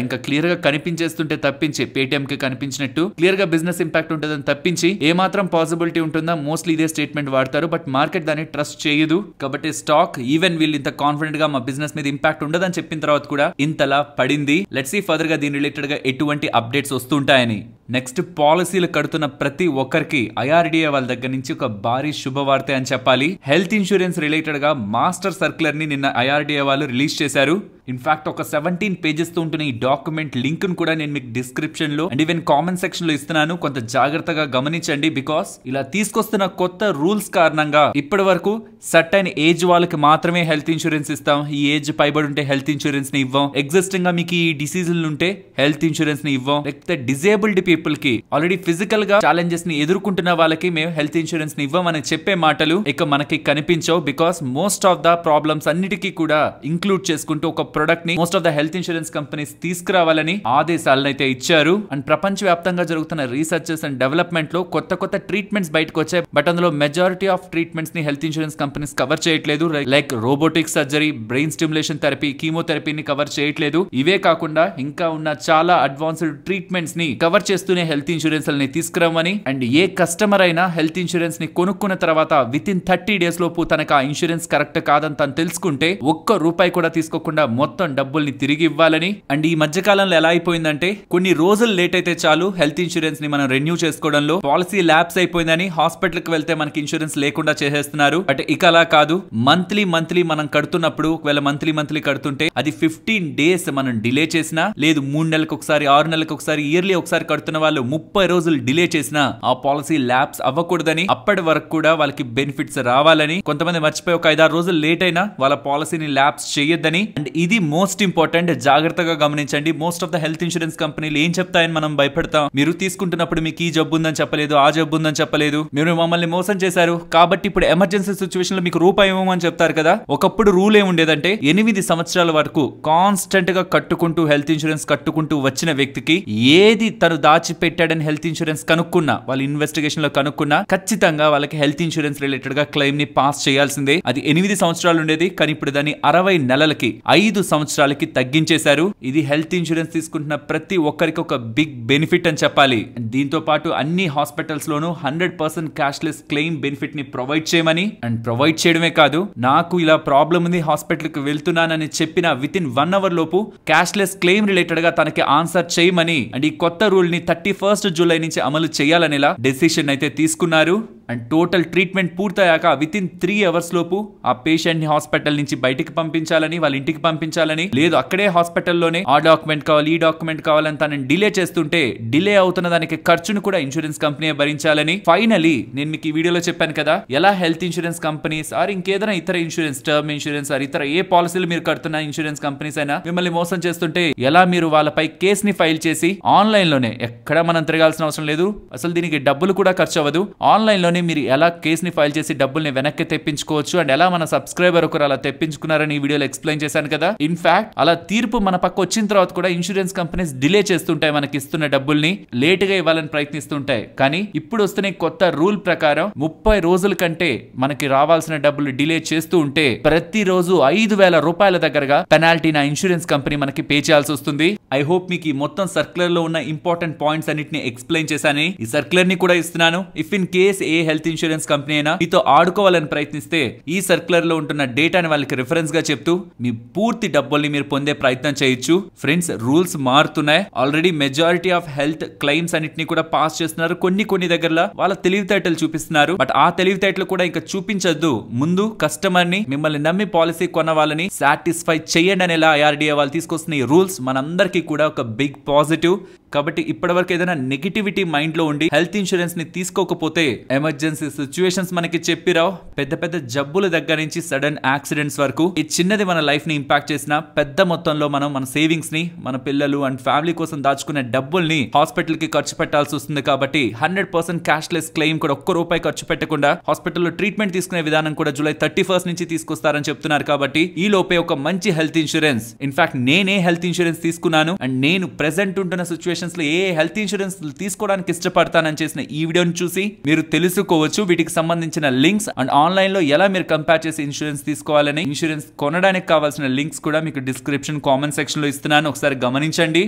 ఇంకా క్లియర్ గా కనిపించేస్తుంటే తప్పించి, పేటిఎం కి కనిపించినట్టు క్లియర్ గా బిజినెస్ ఇంపాక్ట్ ఉంటుందని తప్పించి ఏమాత్రం పాసిబిలిటీ ఉంటుందా మోస్ట్లీ ఇదే స్టేట్మెంట్ వాడతారు. బట్ మార్కెట్ దాన్ని ట్రస్ట్ చేయదు. కాబట్టి స్టాక్ ఈవెన్ వీళ్ళు ఇంత కాన్ఫిడెంట్ గా మా బిజినెస్ మీద ఇంపాక్ట్ ఉండదని చెప్పిన తర్వాత కూడా ఇంతలా పడింది. లెట్స్ సీ ఫర్దర్ గా దీని రిలేటెడ్ గా ఎటువంటి అప్డేట్స్ వస్తుంటాయని. నెక్స్ట్, పాలసీలు కడుతున్న ప్రతి ఒక్కరికి ఐఆర్డీఏ వాళ్ళ దగ్గర నుంచి ఒక భారీ శుభవార్త అని చెప్పాలి. హెల్త్ ఇన్సూరెన్స్ రిలేటెడ్ గా మాస్టర్ సర్క్యులర్ ని నిన్న ఐఆర్డీఏ వాళ్ళు రిలీజ్ చేశారు. ఇన్ఫాక్ట్ ఒక 17 పేజెస్ తో ఉంటున్న ఈ డాక్యుమెంట్ లింక్ ను కూడా నేను మీకు డిస్క్రిప్షన్ లో అండ్ ఈవెన్ కామెంట్ సెక్షన్ లో ఇస్తున్నాను. కొంత జాగ్రత్తగా గమనించండి. బికాస్ ఇలా తీసుకొస్తున్న కొత్త రూల్స్ కారణంగా ఇప్పటి వరకు సర్టైన్ ఏజ్ వాళ్ళకి మాత్రమే హెల్త్ ఇన్సూరెన్స్ ఇస్తాం, ఈ ఏజ్ పైబడి ఉంటే హెల్త్ ఇన్సూరెన్స్ ని ఇవ్వం, ఎగ్జిస్టింగ్ గా మీకు ఈ డిసీజులు ఉంటే హెల్త్ ఇన్సూరెన్స్ ని ఇవ్వం, లేకపోతే డిజేబుల్డ్ పీపుల్ కి, ఆల్రెడీ ఫిజికల్ గా ఛాలెంజెస్ ని ఎదుర్కొంటున్న వాళ్ళకి మేము హెల్త్ ఇన్సూరెన్స్ ని ఇవ్వం అని చెప్పే మాటలు ఇక మనకి కనిపించవు. Because most of the problems అన్నిటికీ కూడా ఇంక్లూడ్ చేసుకుంటూ ఒక ప్రొడక్ట్ ని most of the health insurance companies తీసుకురావాలని ఆదేశాలను అయితే ఇచ్చారు. అండ్ ప్రపంచ వ్యాప్తంగా జరుగుతున్న రీసెర్చెస్ అండ్ డెవలప్మెంట్ లో కొత్త కొత్త ట్రీట్మెంట్స్ బయటకు వచ్చాయి. బట్ అందులో మెజారిటీ ఆఫ్ ట్రీట్మెంట్స్ ని హెల్త్ ఇన్సూరెన్స్ కంపెనీస్ కవర్ చేయట్లేదు. Like robotic surgery, brain stimulation therapy, కీమోథెరపీని కవర్ చేయట్లేదు. ఇవే కాకుండా ఇంకా ఉన్న చాలా అడ్వాన్స్డ్ ట్రీట్మెంట్స్ ని కవర్ చేస్తూనే హెల్త్ ఇన్సూరెన్స్ ని తీసుకురామని, అండ్ ఏ కస్టమర్ అయినా హెల్త్ ఇన్సూరెన్స్ ని కొనుక్కున్న తర్వాత విత్ ఇన్ 30 days లోపు తనకు ఆ ఇన్సూరెన్స్ కరెక్ట్ కాదని తను తెలుసుకుంటే ₹1 కూడా తీసుకోకుండా మొత్తం డబ్బుల్ని తిరిగి ఇవ్వాలని. అండ్ ఈ మధ్య కాలంలో ఎలా అయిపోయిందంటే, కొన్ని రోజులు లేట్ అయితే చాలు హెల్త్ ఇన్సూరెన్స్ ని మనం రెన్యూ చేసుకోవడంలో, పాలసీ ల్యాప్స్ అయిపోయిందని హాస్పిటల్ కి వెళ్తే మనకి ఇన్సూరెన్స్ లేకుండా చేసేస్తున్నారు. బట్ ఇక అలా కాదు. మంత్లీ మనం కడుతున్నప్పుడు, ఒకవేళ మంత్లీ కడుతుంటే అది 15 days మనం డిలే చేసినా, లేదు 3 నెలలకు ఒకసారి, 6 నెలలకు ఒకసారి, ఇయర్లీ ఒకసారి కడుతున్న వాళ్ళు 30 రోజులు డిలే చేసినా ఆ పాలసీ ల్యాప్స్ అవ్వకూడదని, అప్పటి వరకు కూడా వాళ్ళకి బెనిఫిట్స్ రావాలని. కొంతమంది మర్చిపోయి ఒక 5-6 రోజులు లేట్ అయినా వాళ్ళ పాలసీని ల్యాప్స్ చేయొద్దని. అండ్ ఇది మోస్ట్ ఇంపార్టెంట్, జాగ్రత్తగా గమనించండి. Most of the health insurance కంపెనీలు ఏం చెప్తాయని మనం భయపడతాం. మీరు తీసుకుంటున్నప్పుడు మీకు ఈ జబ్బు ఉందని చెప్పలేదు, ఆ జబ్బు ఉందని చెప్పలేదు, మీరు మమ్మల్ని మోసం చేశారు కాబట్టి ఇప్పుడు ఎమర్జెన్సీ సిచ్యువేషన్ లో మీకు రూపాయి ఇవ్వమని చెప్తారు కదా. ఒకప్పుడు రూల్ ఏముండేదంటే 8 సంవత్సరాల వరకు కాన్స్టెంట్ గా కట్టుకుంటూ హెల్త్ ఇన్సూరెన్స్ కట్టుకుంటూ వచ్చిన వ్యక్తికి ఏది తను దాచిపెట్టాడని హెల్త్ ఇన్సూరెన్స్ కనుక్కున్నా, వాళ్ళ ఇన్వెస్టిగేషన్ లో కనుక్కున్నా, ఖచ్చితంగా వాళ్ళకి హెల్త్ ఇన్సూరెన్స్ రిలేటెడ్ గా క్లెయిమ్ ని పాస్ చేయాల్సిందే. అది 8 సంవత్సరాలు ఉండేది, కానీ ఇప్పుడు దాన్ని 60 నెలలకి 5 సంవత్సరాలకి తగ్గించేశారు. ఇది హెల్త్ ఇన్సూరెన్స్ తీసుకుంటున్న ప్రతి ఒక్కరికి ఒక బిగ్ బెనిఫిట్ అని చెప్పాలి. దీంతో పాటు అన్ని హాస్పిటల్స్ లోనూ 100% క్యాష్లెస్ క్లెయిమ్ బెనిఫిట్ ని ప్రొవైడ్ చేయమని, అండ్ ప్రొవైడ్ చేయడమే కాదు, నాకు ఇలా ప్రాబ్లం ఉంది హాస్పిటల్ కి వెళ్తున్నానని చెప్పిన విత్ ఇన్ 1 hour లోపు క్యాష్లెస్ క్లెయిమ్ రిలేటెడ్ గా తనకి ఆన్సర్ చేయమని అండ్ ఈ కొత్త రూల్ ని 31st July నుంచి అమలు చేయాలనేలా డెసిషన్ అయితే తీసుకున్నారు. అండ్ టోటల్ ట్రీట్మెంట్ పూర్తయ్యాక విత్ ఇన్ 3 hours లోపు ఆ పేషెంట్ ని హాస్పిటల్ నుంచి బయటికి పంపించాలని, వాళ్ళ ఇంటికి పంపించాలని, లేదు అక్కడే హాస్పిటల్లోనే ఆ డాక్యుమెంట్ కావాలి, ఈ డాక్యుమెంట్ కావాలని తనని డిలే చేస్తుంటే డిలే అవుతున్న దానికి ఖర్చును కూడా ఇన్సూరెన్స్ కంపెనీ భరించాలని. ఫైనలీ నేను మీకు ఈ వీడియోలో చెప్పాను కదా, ఎలా హెల్త్ ఇన్సూరెన్స్ కంపెనీస్ ఆర్ ఇంకేదైనా ఇతర ఇన్సూరెన్స్, టర్మ్ ఇన్సూరెన్స్ ఆర్ ఇతర ఏ పాలసీలు మీరు కడుతున్న ఇన్సూరెన్స్ కంపెనీస్ అయినా మిమ్మల్ని మోసం చేస్తుంటే ఎలా మీరు వాళ్ళపై కేసుని ఫైల్ చేసి ఆన్లైన్ లోనే, ఎక్కడ మనం తిరగాల్సిన అవసరం లేదు, అసలు దీనికి డబ్బులు కూడా ఖర్చు అవ్వదు, ఆన్లైన్ లోనే మీరు ఎలా కేసుని ఫైల్ చేసి డబ్బుల్ని వెనక్కి తెప్పించుకోవచ్చు అండ్ ఎలా మన సబ్స్క్రైబర్ ఒకరు అలా తెప్పించుకున్నారని ఈ వీడియోలో ఎక్స్ప్లెయిన్ చేశాను కదా. ఇన్ఫాక్ట్ అలా తీర్పు మన పక్క వచ్చిన తర్వాత కూడా ఇన్సూరెన్స్ కంపెనీస్ డిలే చేస్తుంటాయి, మనకి ఇస్తున్న డబ్బుల్ని లేట్ గా ఇవ్వాలని ప్రయత్నిస్తుంటాయి. కానీ ఇప్పుడు వస్తున్న కొత్త రూల్ ప్రకారం 30 రోజుల కంటే మనకి రావాల్సిన డబ్బులు డిలే చేస్తూ ఉంటే ప్రతిరోజు 5,000 రూపాయల దగ్గరగా పెనాల్టీ నా ఇన్సూరెన్స్ కంపెనీ మనకి పే చేయాల్సి వస్తుంది. ఐ హోప్ మీకు ఈ మొత్తం సర్క్యులర్ లో ఉన్న ఇంపార్టెంట్ పాయింట్స్ అన్నిటిని ఎక్స్ప్లెయిన్ చేశాను. ఈ సర్క్యులర్ ని కూడా ఇస్తున్నాను. If in case A health insurance company అయినా మీతో ఆడుకోవాలని ప్రయత్నిస్తే ఈ సర్క్యులర్ లో ఉంటున్న డేటాని వాళ్ళకి రిఫరెన్స్ గా చెప్తూ మీ పూర్తి డబ్బుల్ని మీరు పొందే ప్రయత్నం చేయొచ్చు. ఫ్రెండ్స్, రూల్స్ మారుతున్నాయి. Already majority of health claims అన్నిటిని కూడా పాస్ చేస్తున్నారు. కొన్ని దగ్గరలో వాళ్ళ తెలివితేటలు చూపిస్తున్నారు. బట్ ఆ తెలివితేటలు కూడా ఇంకా చూపించొద్దు. ముందు కస్టమర్ ని, మిమ్మల్ని నమ్మి పాలసీ కొన్న వాళ్ళని సాటిస్ఫై చేయండి అనేలా IRDA వాళ్ళు తీసుకొస్తున్న ఈ రూల్స్ మనందరికీ కూడా ఒక బిగ్ పాజిటివ్. కాబట్టి ఇప్పటివరకు ఏదైనా నెగిటివిటీ మైండ్ లో ఉండి హెల్త్ ఇన్సూరెన్స్ ని తీసుకోకపోతే ఎమర్జెన్సీ సిచ్యువేషన్స్ మనకి చెప్పిరావు. పెద్ద జబ్బుల దగ్గర నుంచి సడన్ యాక్సిడెంట్స్ వరకు ఈ చిన్నది మన లైఫ్ ని ఇంపాక్ట్ చేసిన పెద్ద మొత్తంలో మనం మన సేవింగ్స్ ని, మన పిల్లలు అండ్ ఫ్యామిలీ కోసం దాచుకునే డబ్బుల్ని హాస్పిటల్ కి ఖర్చు పెట్టాల్సి వస్తుంది. కాబట్టి 100% క్యాష్లెస్ క్లెయిమ్ కూడా ఒక్క రూపాయి ఖర్చు పెట్టకుండా హాస్పిటల్లో ట్రీట్మెంట్ తీసుకునే విధానం కూడా July 31st నుంచి తీసుకొస్తారని చెప్తున్నారు. కాబట్టి ఈ లోపే ఒక మంచి హెల్త్ ఇన్సూరెన్స్, ఇన్ఫాక్ట్ నేనే హెల్త్ ఇన్సూరెన్స్ తీసుకున్నాను అండ్ నేను ప్రెసెంట్ ఉంటున్న సిచ్యువేషన్స్ లో ఏ హెల్త్ ఇన్సూరెన్స్ తీసుకోవడానికి ఇష్టపడతానని చేసిన ఈ వీడియోని చూసి మీరు తెలుసుకోవచ్చు. వీటికి సంబంధించిన లింక్స్ అండ్ ఆన్లైన్ లో ఎలా మీరు కంపేర్ చేసి ఇన్సూరెన్స్ తీసుకోవాలని, ఇన్సూరెన్స్ కొనడానికి కావాల్సిన లింక్స్ కూడా మీకు డిస్క్రిప్షన్, కామెంట్ సెక్షన్ లో ఇస్తున్నాను. ఒకసారి గమనించండి.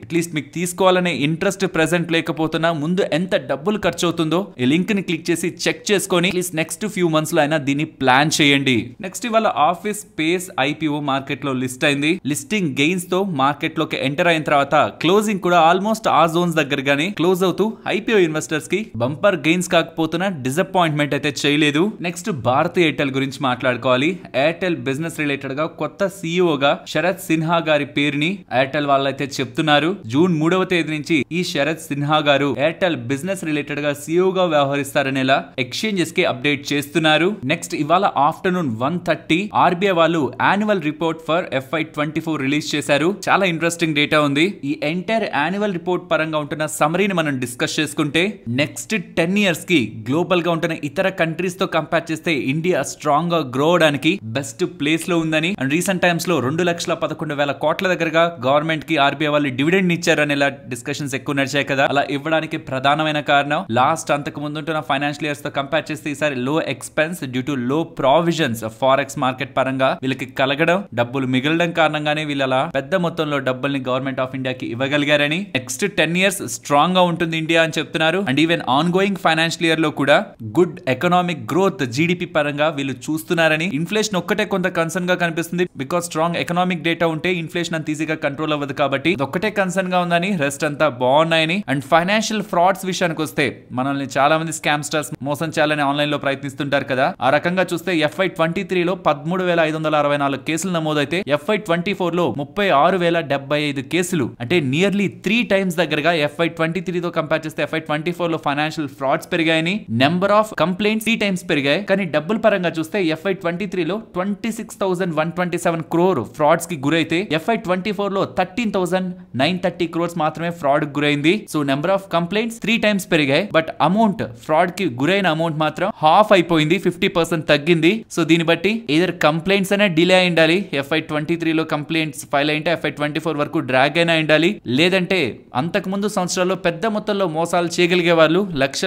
అట్లీస్ట్ మీకు తీసుకోవాలనే ఇంట్రెస్ట్ ప్రెసెంట్ లేకపోతున్నా ముందు ఎంత డబ్బులు ఖర్చు అవుతుందో ఈ లింక్ ని క్లిక్ చేసి చెక్ చేసుకొని అట్లీస్ట్ నెక్స్ట్ ఫ్యూ మంత్స్ లో అయినా దీన్ని ప్లాన్ చేయండి. నెక్స్ట్ ఇవాళ ఆఫీస్ స్పేస్ IPO మార్కెట్ లో లిస్ట్ అయింది. లిస్టింగ్ గెయిన్స్ తో మార్కెట్ లోకి ఎంటర్ అయిన తర్వాత క్లోజింగ్ కూడా ఆల్మోస్ట్ ఆ జోన్స్ దగ్గరగానే క్లోజ్ అవుతూ IPO ఇన్వెస్టర్స్ కి బంపర్ గెయిన్స్ కాకపోతున్నా డిసప్పాయింట్మెంట్ అయితే చేయలేదు. నెక్స్ట్ భారతీ ఎయిర్టెల్ గురించి మాట్లాడుకోవాలి. ఎయిర్టెల్ బిజినెస్ రిలేటెడ్ గా కొత్త CEO గా శరత్ సిన్హా గారి పేరుని ఎయిర్టెల్ వాళ్ళైతే చెప్తున్నారు. June 3వ తేదీ నుంచి ఈ శరత్ సిన్హా గారు ఎయిర్టెల్ బిజినెస్ రిలేటెడ్ గా CEO గా వ్యవహరిస్తారనేలా ఎక్స్చేంజెస్ కి అప్డేట్ చేస్తున్నారు. నెక్స్ట్ ఇవాళ ఆఫ్టర్నూన్ 1:30 RBI వాళ్ళు annual report for FY24 release చేశారు. చాలా ఇంట్రెస్టింగ్ డేటా ఉంది. ఈ ఎంటైర్ యాన్యువల్ రిపోర్ట్ పరంగా ఉంటున్న సమరీని మనం డిస్కస్ చేసుకుంటే నెక్స్ట్ 10 years కి గ్లోబల్ గా ఉంటున్న ఇతర కంట్రీస్ తో కంపేర్ చేస్తే ఇండియా స్ట్రాంగ్ గా గ్రో అవడానికి బెస్ట్ ప్లేస్ లో ఉందని అండ్ రీసెంట్ టైమ్స్ లో 2,11,000 కోట్ల దగ్గరగా గవర్నమెంట్ కి RBI వాళ్ళు డివిడెండ్ ఇచ్చారనేలా డిస్కషన్స్ ఎక్కువ నడిచాయి కదా. అలా ఇవ్వడానికి ప్రధానమైన కారణం లాస్ట్ అంతకు ముందుంటున్న ఫైనాన్షియల్ ఇయర్స్ తో కంపేర్ చేస్తే ఈసారి లో ఎక్స్పెన్స్ డ్యూ టు లో ప్రావిజన్స్ ఫారెక్స్ మార్కెట్ పరంగా వీళ్ళకి కలగడం, డబ్బులు మిగలడం కారణంగానే వీళ్ళ పెద్ద మొత్తంలో డబ్బుల్ని గవర్నమెంట్ ఆఫ్ ఇండియాకి ఇవ్వగలిగారని. నెక్స్ట్ 10 years స్ట్రాంగ్ గా ఉంటుంది ఇండియా అని చెప్తున్నారు. And even on going financial year లో కూడా గుడ్ ఎకనామిక్ గ్రోత్ GDP పరంగా వీళ్ళు చూస్తున్నారని. ఇన్ఫ్లేషన్ ఒక్కటే కొంత కన్సర్న్ గా కనిపిస్తుంది. బికాస్ స్ట్రాంగ్ ఎకనామిక్ డేటా ఉంటే ఇన్ఫ్లేషన్ అంత ఈజీగా కంట్రోల్ అవ్వదు. కాబట్టి ఒక్కటే కన్సర్న్ గా ఉందని, రెస్ట్ అంతా బాగున్నాయని. అండ్ ఫైనాన్షియల్ ఫ్రాడ్స్ విషయానికి వస్తే మనల్ని చాలా మంది స్కామ్స్టర్స్ మోసం చేయాలని ఆన్లైన్ లో ప్రయత్నిస్తుంటారు కదా. ఆ రకంగా చూస్తే FY23 లో 13,564 కేసులు నమోదైతే FY24 లో 36,075 కేసులు, అంటే నియర్లీ 3 times దగ్గరగా FY23 తో కంపేర్ చేస్తే FY24 లో ఫైనాన్షియల్ ఫ్రాడ్స్ పెరిగాయని. నెంబర్ ఆఫ్ కంప్లైంట్స్ 3 times పెరిగాయి. కానీ డబ్బుల పరంగా చూస్తే FY23 లో 26,127 crore ఫ్రాడ్స్ కి గురైతే FY24 లో 13,930 crores మాత్రమే ఫ్రాడ్ గురైంది. So number of complaints 3 times పెరిగాయి. బట్ అమౌంట్, ఫ్రాడ్ కి గురైన అమౌంట్ మాత్రం హాఫ్ అయిపోయింది, 50% తగ్గింది. సో దీన్ని బట్టి ఏదర్ కంప్లైంట్స్ అనే డిలే అయి ఉండాలి, FY23 లో కంప్లైంట్స్ ఫైల్ అయితే FY24 వరకు డ్రాగ్ అయినా ఉండాలి, లేదంటే అంతకు ముందు సంవత్సరాల్లో పెద్ద మొత్తంలో మోసాలు చేయగలిగే వాళ్ళు,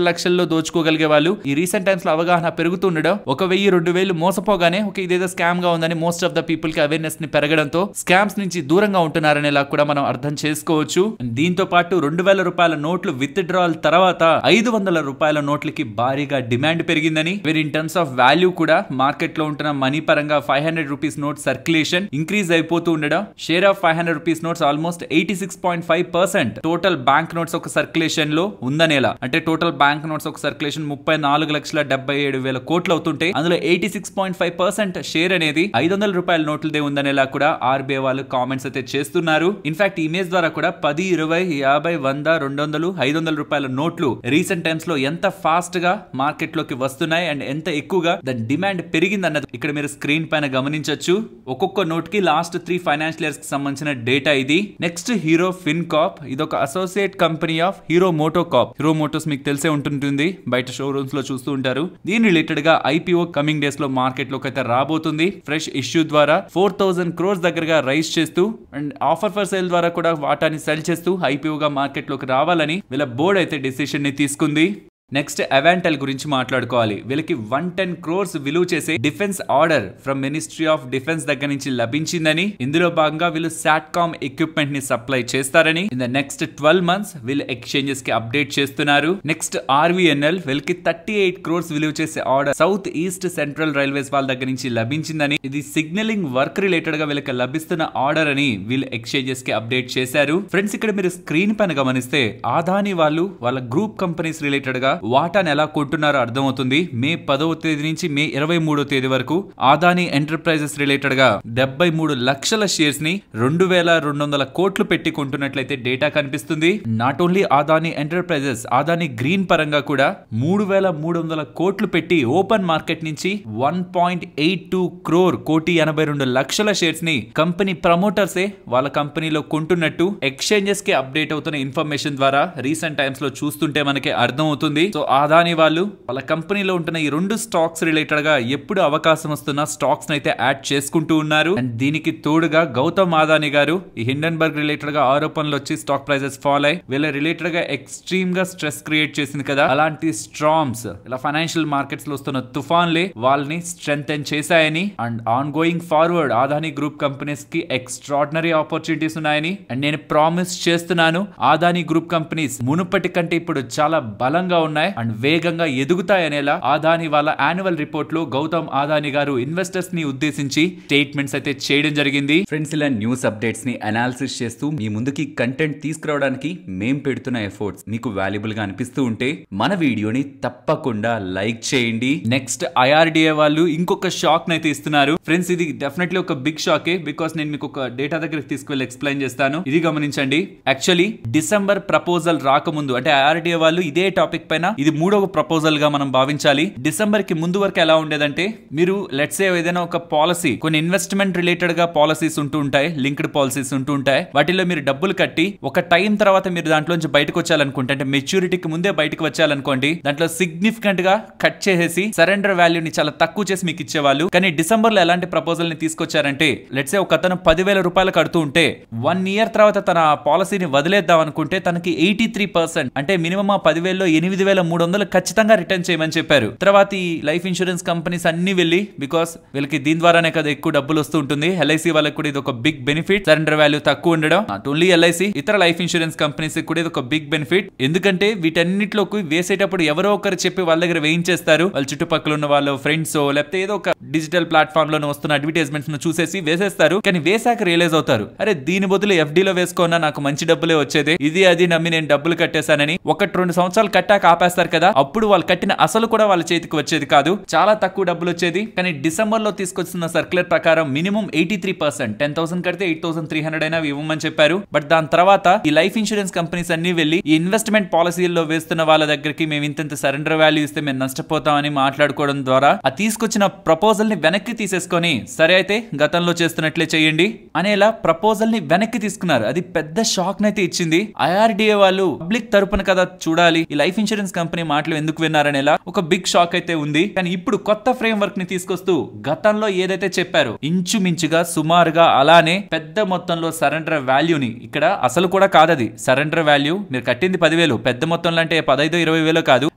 లక్షల్లో దోచుకోగలిగే వాళ్ళు వాళ్ళు ఈ రీసెంట్ టైమ్స్ లో అవగాహన పెరుగుతుండడం, 1000-2000 మోసపోగానే ఇదేదో స్కామ్ గా ఉందని మోస్ట్ ఆఫ్ ద పీపుల్ కి అవేర్నెస్ ని పెరగడంతో స్కామ్స్ నుంచి దూరంగా ఉంటున్నారనేలా కూడా మనం అర్థం చేసుకోవచ్చు. దీంతో పాటు 2000 రూపాయల నోట్లు విత్ డ్రాల్ తర్వాత 500 రూపాయల నోట్లకి భారీగా డిమాండ్ పెరిగిందని, ఇన్ టర్మ్స్ ఆఫ్ వాల్యూ కూడా మార్కెట్ లో ఉంటున్న మనీ పరంగా 500 రూపీస్ నోట్ సర్క్యులేషన్ ఇంక్రీజ్ అయిపోతూ ఉండడం, share of 500 rupees notes almost 86.5% total bank notes ఒక సర్క్యులేషన్ లో ఉందనేలా. అంటే టోటల్ బ్యాంక్ నోట్స్ ఒక సర్క్యులేషన్ 34,77,000 కోట్లు అవుతుంటే అందులో 86.5% షేర్ అనేది 500 రూపాయల నోట్లదే ఉందనేలా కూడా ఆర్బీఐ వాళ్ళు కామెంట్స్ అయితే చేస్తున్నారు. ఇన్ఫాక్ట్ ఇమేజ్ ద్వారా కూడా 10, 20, 50, 100, 200, 500 రూపాయల నోట్లు రీసెంట్ టైమ్స్ లో ఎంత ఫాస్ట్ గా మార్కెట్ లోకి వస్తున్నాయి అండ్ ఎంత ఎక్కువగా దాని డిమాండ్ పెరిగిందన్నది ఇక్కడ మీరు స్క్రీన్ పైన గమనించొచ్చు. ఒక్కొక్క నోట్ కి లాస్ట్ 3 ఫైనాన్షియల్ ఇయర్స్ కి సంబంధించిన డేటా ఇది. నెక్స్ట్ హీరో ఫిన్కాప్, ఇది ఒక associate company of hero మోటోకాప్. Hero మోటోస్ మీకు తెలిసే ఉంటుంది, బయట షోరూమ్స్ లో చూస్తూ ఉంటారు. దీని రిలేటెడ్ గా ఐపీఓ కమింగ్ డేస్ లో మార్కెట్ లోకి అయితే రాబోతుంది. ఫ్రెష్ ఇష్యూ ద్వారా 4,000 crores దగ్గరగా రైజ్ చేస్తూ అండ్ ఆఫర్ ఫర్ సేల్ ద్వారా కూడా వాటాని సెల్ చేస్తూ ఐపీఓగా మార్కెట్ లోకి రావాలని వీళ్ళ బోర్డు అయితే డిసిషన్ ని తీసుకుంది. నెక్స్ట్ అవాంటెల్ గురించి మాట్లాడుకోవాలి. వీళ్ళకి 110 crores విలువ చేసే defence order from ministry of defence దగ్గర నుంచి లభించిందని, ఇందులో భాగంగా వీళ్ళు సాట్కామ్ ఎక్విప్మెంట్ ని సప్లై చేస్తారని ఇన్ ద నెక్స్ట్ 12 months వీళ్ళు ఎక్స్చేంజెస్ కి అప్డేట్ చేస్తున్నారు. నెక్స్ట్ ఆర్వీఎన్ఎల్ వీళ్ళకి 38 crores విలువ చేసే order south east central railways వాళ్ళ దగ్గర నుంచి లభించిందని, ఇది సిగ్నలింగ్ వర్క్ రిలేటెడ్ గా వీళ్ళకి లభిస్తున్న ఆర్డర్ అని వీళ్ళు ఎక్స్చేంజెస్ కి అప్డేట్ చేశారు. ఫ్రెండ్స్ ఇక్కడ మీరు స్క్రీన్ పైన గమనిస్తే అదానీ వాళ్ళు వాళ్ళ గ్రూప్ కంపెనీస్ రిలేటెడ్ గా వాటాను ఎలా కొంటున్నారో అర్థమవుతుంది. మే 10వ తేదీ నుంచి మే 23వ తేదీ వరకు అదానీ ఎంటర్ప్రైజెస్ రిలేటెడ్ గా 73 లక్షల షేర్స్ ని 2,200 కోట్లు పెట్టి కొంటున్నట్లయితే డేటా కనిపిస్తుంది. Not only Adani enterprises, Adani green పరంగా కూడా 3,300 కోట్లు పెట్టి ఓపెన్ మార్కెట్ నుంచి 1.82 crore 1,82 లక్షల షేర్స్ ని కంపెనీ ప్రమోటర్సే వాళ్ళ కంపెనీలో కొంటున్నట్టు ఎక్స్చేంజెస్ కి అప్డేట్ అవుతున్న ఇన్ఫర్మేషన్ ద్వారా రీసెంట్ టైమ్స్ లో చూస్తుంటే మనకి అర్థమవుతుంది. సో అదానీ వాళ్ళు వాళ్ళ కంపెనీలో ఉంటున్న ఈ 2 స్టాక్స్ రిలేటెడ్ గా ఎప్పుడు అవకాశం వస్తున్న స్టాక్స్ అయితే యాడ్ చేసుకుంటూ ఉన్నారు. అండ్ దీనికి తోడుగా గౌతమ్ అదానీ గారు ఈ హిండెన్బర్గ్ రిలేటెడ్ గా ఆరోపణలు వచ్చి స్టాక్ ప్రైసెస్ ఫాల్ అయ్యి వీళ్ళ రిలేటెడ్ గా ఎక్స్ట్రీమ్ గా స్ట్రెస్ క్రియేట్ చేసింది కదా. అలాంటి స్ట్రామ్స్ ఇలా ఫైనాన్షియల్ మార్కెట్స్ లో వస్తున్న తుఫాన్లే వాళ్ళని స్ట్రెంథెన్ చేశాయని and on going forward Adani group companies కి ఎక్స్ట్రాడినరీ ఆపర్చునిటీస్ ఉన్నాయని అండ్ నేను ప్రామిస్ చేస్తున్నాను అదానీ గ్రూప్ కంపెనీస్ మునుపటి కంటే ఇప్పుడు చాలా బలంగా ఉన్నాయి అండ్ వేగంగా ఎదుగుతాయనేలా అదానీ వాళ్ళ యాన్యువల్ రిపోర్ట్ లో గౌతమ్ అదానీ గారు ఇన్వెస్టర్స్ ని ఉద్దేశించి స్టేట్మెంట్స్ అయితే చేయడం జరిగింది. ఫ్రెండ్స్ ఇలా న్యూస్ అప్డేట్స్ ని అనాలిసిస్ చేస్తూ మీ ముందుకి కంటెంట్ తీసుకురావడానికి మేం పెడుతున్న ఎఫర్ట్స్ మీకు వాల్యుబుల్ గా అనిపిస్తూ ఉంటే మన వీడియోని తప్పకుండా లైక్ చేయండి. నెక్స్ట్ ఐఆర్డిఏ వాళ్ళు ఇంకొక షాక్ నైతే ఇస్తున్నారు. ఫ్రెండ్స్ ఇది డెఫినెట్లీ ఒక బిగ్ షాకే, బికాస్ నేను మీకు ఒక డేటా దగ్గరికి తీసుకువెళ్ళి ఎక్స్ప్లెయిన్ చేస్తాను. ఇది గమనించండి. యాక్చువల్లీ డిసెంబర్ ప్రపోజల్ రాకముందు అంటే ఐఆర్డిఏ వాళ్ళు ఇదే టాపిక్ పైన ఇది 3వ ప్రపోజల్ గా మనం భావించాలి. డిసెంబర్ కి ముందు వరకు ఎలా ఉండేదంటే మీరు లెట్స్ సే ఏదైనా ఒక పాలసీ, కొన్ని ఇన్వెస్ట్మెంట్ రిలేటెడ్ గా పాలసీస్ ఉంటూ ఉంటాయి, లింక్డ్ పాలసీస్ ఉంటూ ఉంటాయి. వాటిలో మీరు డబ్బులు కట్టి ఒక టైం తర్వాత మీరు దాంట్లోంచి బయటకు వచ్చాలనుకుంటే అంటే మెచ్యూరిటీకి ముందే బయటకు వచ్చాలనుకోండి, దాంట్లో సిగ్నిఫికెంట్ గా కట్ చేసేసి సరెండర్ వాల్యూని చాలా తక్కువ చేసి మీకు ఇచ్చేవాళ్ళు. కానీ డిసెంబర్ లో ఎలాంటి ప్రపోజల్ ని తీసుకొచ్చారంటే లెట్స్ సే ఒక అతను 10,000 రూపాయలు కడుతూ ఉంటే 1 year తర్వాత తన పాలసీని వదిలేద్దాం అనుకుంటే తనకి 83% అంటే మినిమం ఆ 10,000లో 8,300 ఖచ్చితంగా రిటర్న్ చేయమని చెప్పారు. తర్వాత ఈ లైఫ్ ఇన్సూరెన్స్ కంపెనీస్ అన్ని వెళ్ళి, బికాస్ వీళ్ళకి దీని ద్వారానే కదా ఎక్కువ డబ్బులు వస్తూ ఉంటుంది, ఎల్ఐసి వాళ్ళకి కూడా ఇది ఒక బిగ్ బెనిఫిట్. సరెండర్ వాల్యూ తక్కువ ఉండడం, నాట్ ఓన్లీ ఎల్ఐసి ఇతర లైఫ్ ఇన్సూరెన్స్ కంపెనీస్ కూడా ఇది ఒక బిగ్ బెనిఫిట్. ఎందుకంటే వీటన్నిటిలోకి వేసేటప్పుడు ఎవరో ఒకరు చెప్పి వాళ్ళ దగ్గర వేయించేస్తారు. వాళ్ళ చుట్టుపక్కల ఉన్న వాళ్ళ ఫ్రెండ్స్ లేకపోతే ఏదో ఒక డిజిటల్ ప్లాట్ఫామ్ లో వస్తున్న అడ్వర్టైజ్మెంట్స్ ను చూసేసి వేసేస్తారు. కానీ వేసాక రియలైజ్ అవుతారు, అరే దీని బదులు ఎఫ్డీలో వేసుకున్నా నాకు మంచి డబ్బులే వచ్చేది, ఇది అది నమ్మి నేను డబ్బులు కట్టేశానని 1-2 సంవత్సరాలు కట్టాక ఆపేస్తారు కదా. అప్పుడు వాళ్ళు కట్టిన అసలు కూడా వాళ్ళ చేతికి వచ్చేది కాదు, చాలా తక్కువ డబ్బులు వచ్చేది. కానీ డిసెంబర్ లో తీసుకొచ్చిన సర్క్యులర్ ప్రకారం మినిమం 83% 10,000 కడితే 8,300 అయినా ఇవ్వమని చెప్పారు. బట్ దాని తర్వాత ఈ లైఫ్ ఇన్సూరెన్స్ కంపెనీస్ అన్ని వెళ్ళి ఈ ఇన్వెస్ట్మెంట్ పాలసీల్లో వేస్తున్న వాళ్ళ దగ్గరికి మేము ఇంత సరెండర్ వాల్యూ ఇస్తే మేము నష్టపోతామని మాట్లాడుకోవడం ద్వారా ఆ తీసుకొచ్చిన ప్రపోజల్ ని వెనక్కి తీసేసుకొని సరే అయితే గతంలో చేస్తున్నట్లే చేయండి అనేలా ప్రపోజల్ ని వెనక్కి తీసుకున్నారు. అది పెద్ద షాక్ నైతే ఇచ్చింది. ఐఆర్డిఏ వాళ్ళు పబ్లిక్ తరపున కదా చూడాలి, ఈ లైఫ్ ఇన్సూరెన్స్ ఇన్సూరెన్స్ కంపెనీ మాటలు ఎందుకు విన్నారనేలా ఒక బిగ్ షాక్ అయితే ఉంది. కానీ ఇప్పుడు కొత్త ఫ్రేమ్ వర్క్ ని తీసుకొస్తూ గతంలో ఏదైతే చెప్పారో ఇంచుమించుగా సుమారుగా అలానే పెద్ద మొత్తంలో సరెండర్ వాల్యూని, ఇక్కడ అసలు కూడా కాదది సరెండర్ వాల్యూ, మీరు కట్టింది 10,000, పెద్ద మొత్తంలో అంటే 15-20 కాదు,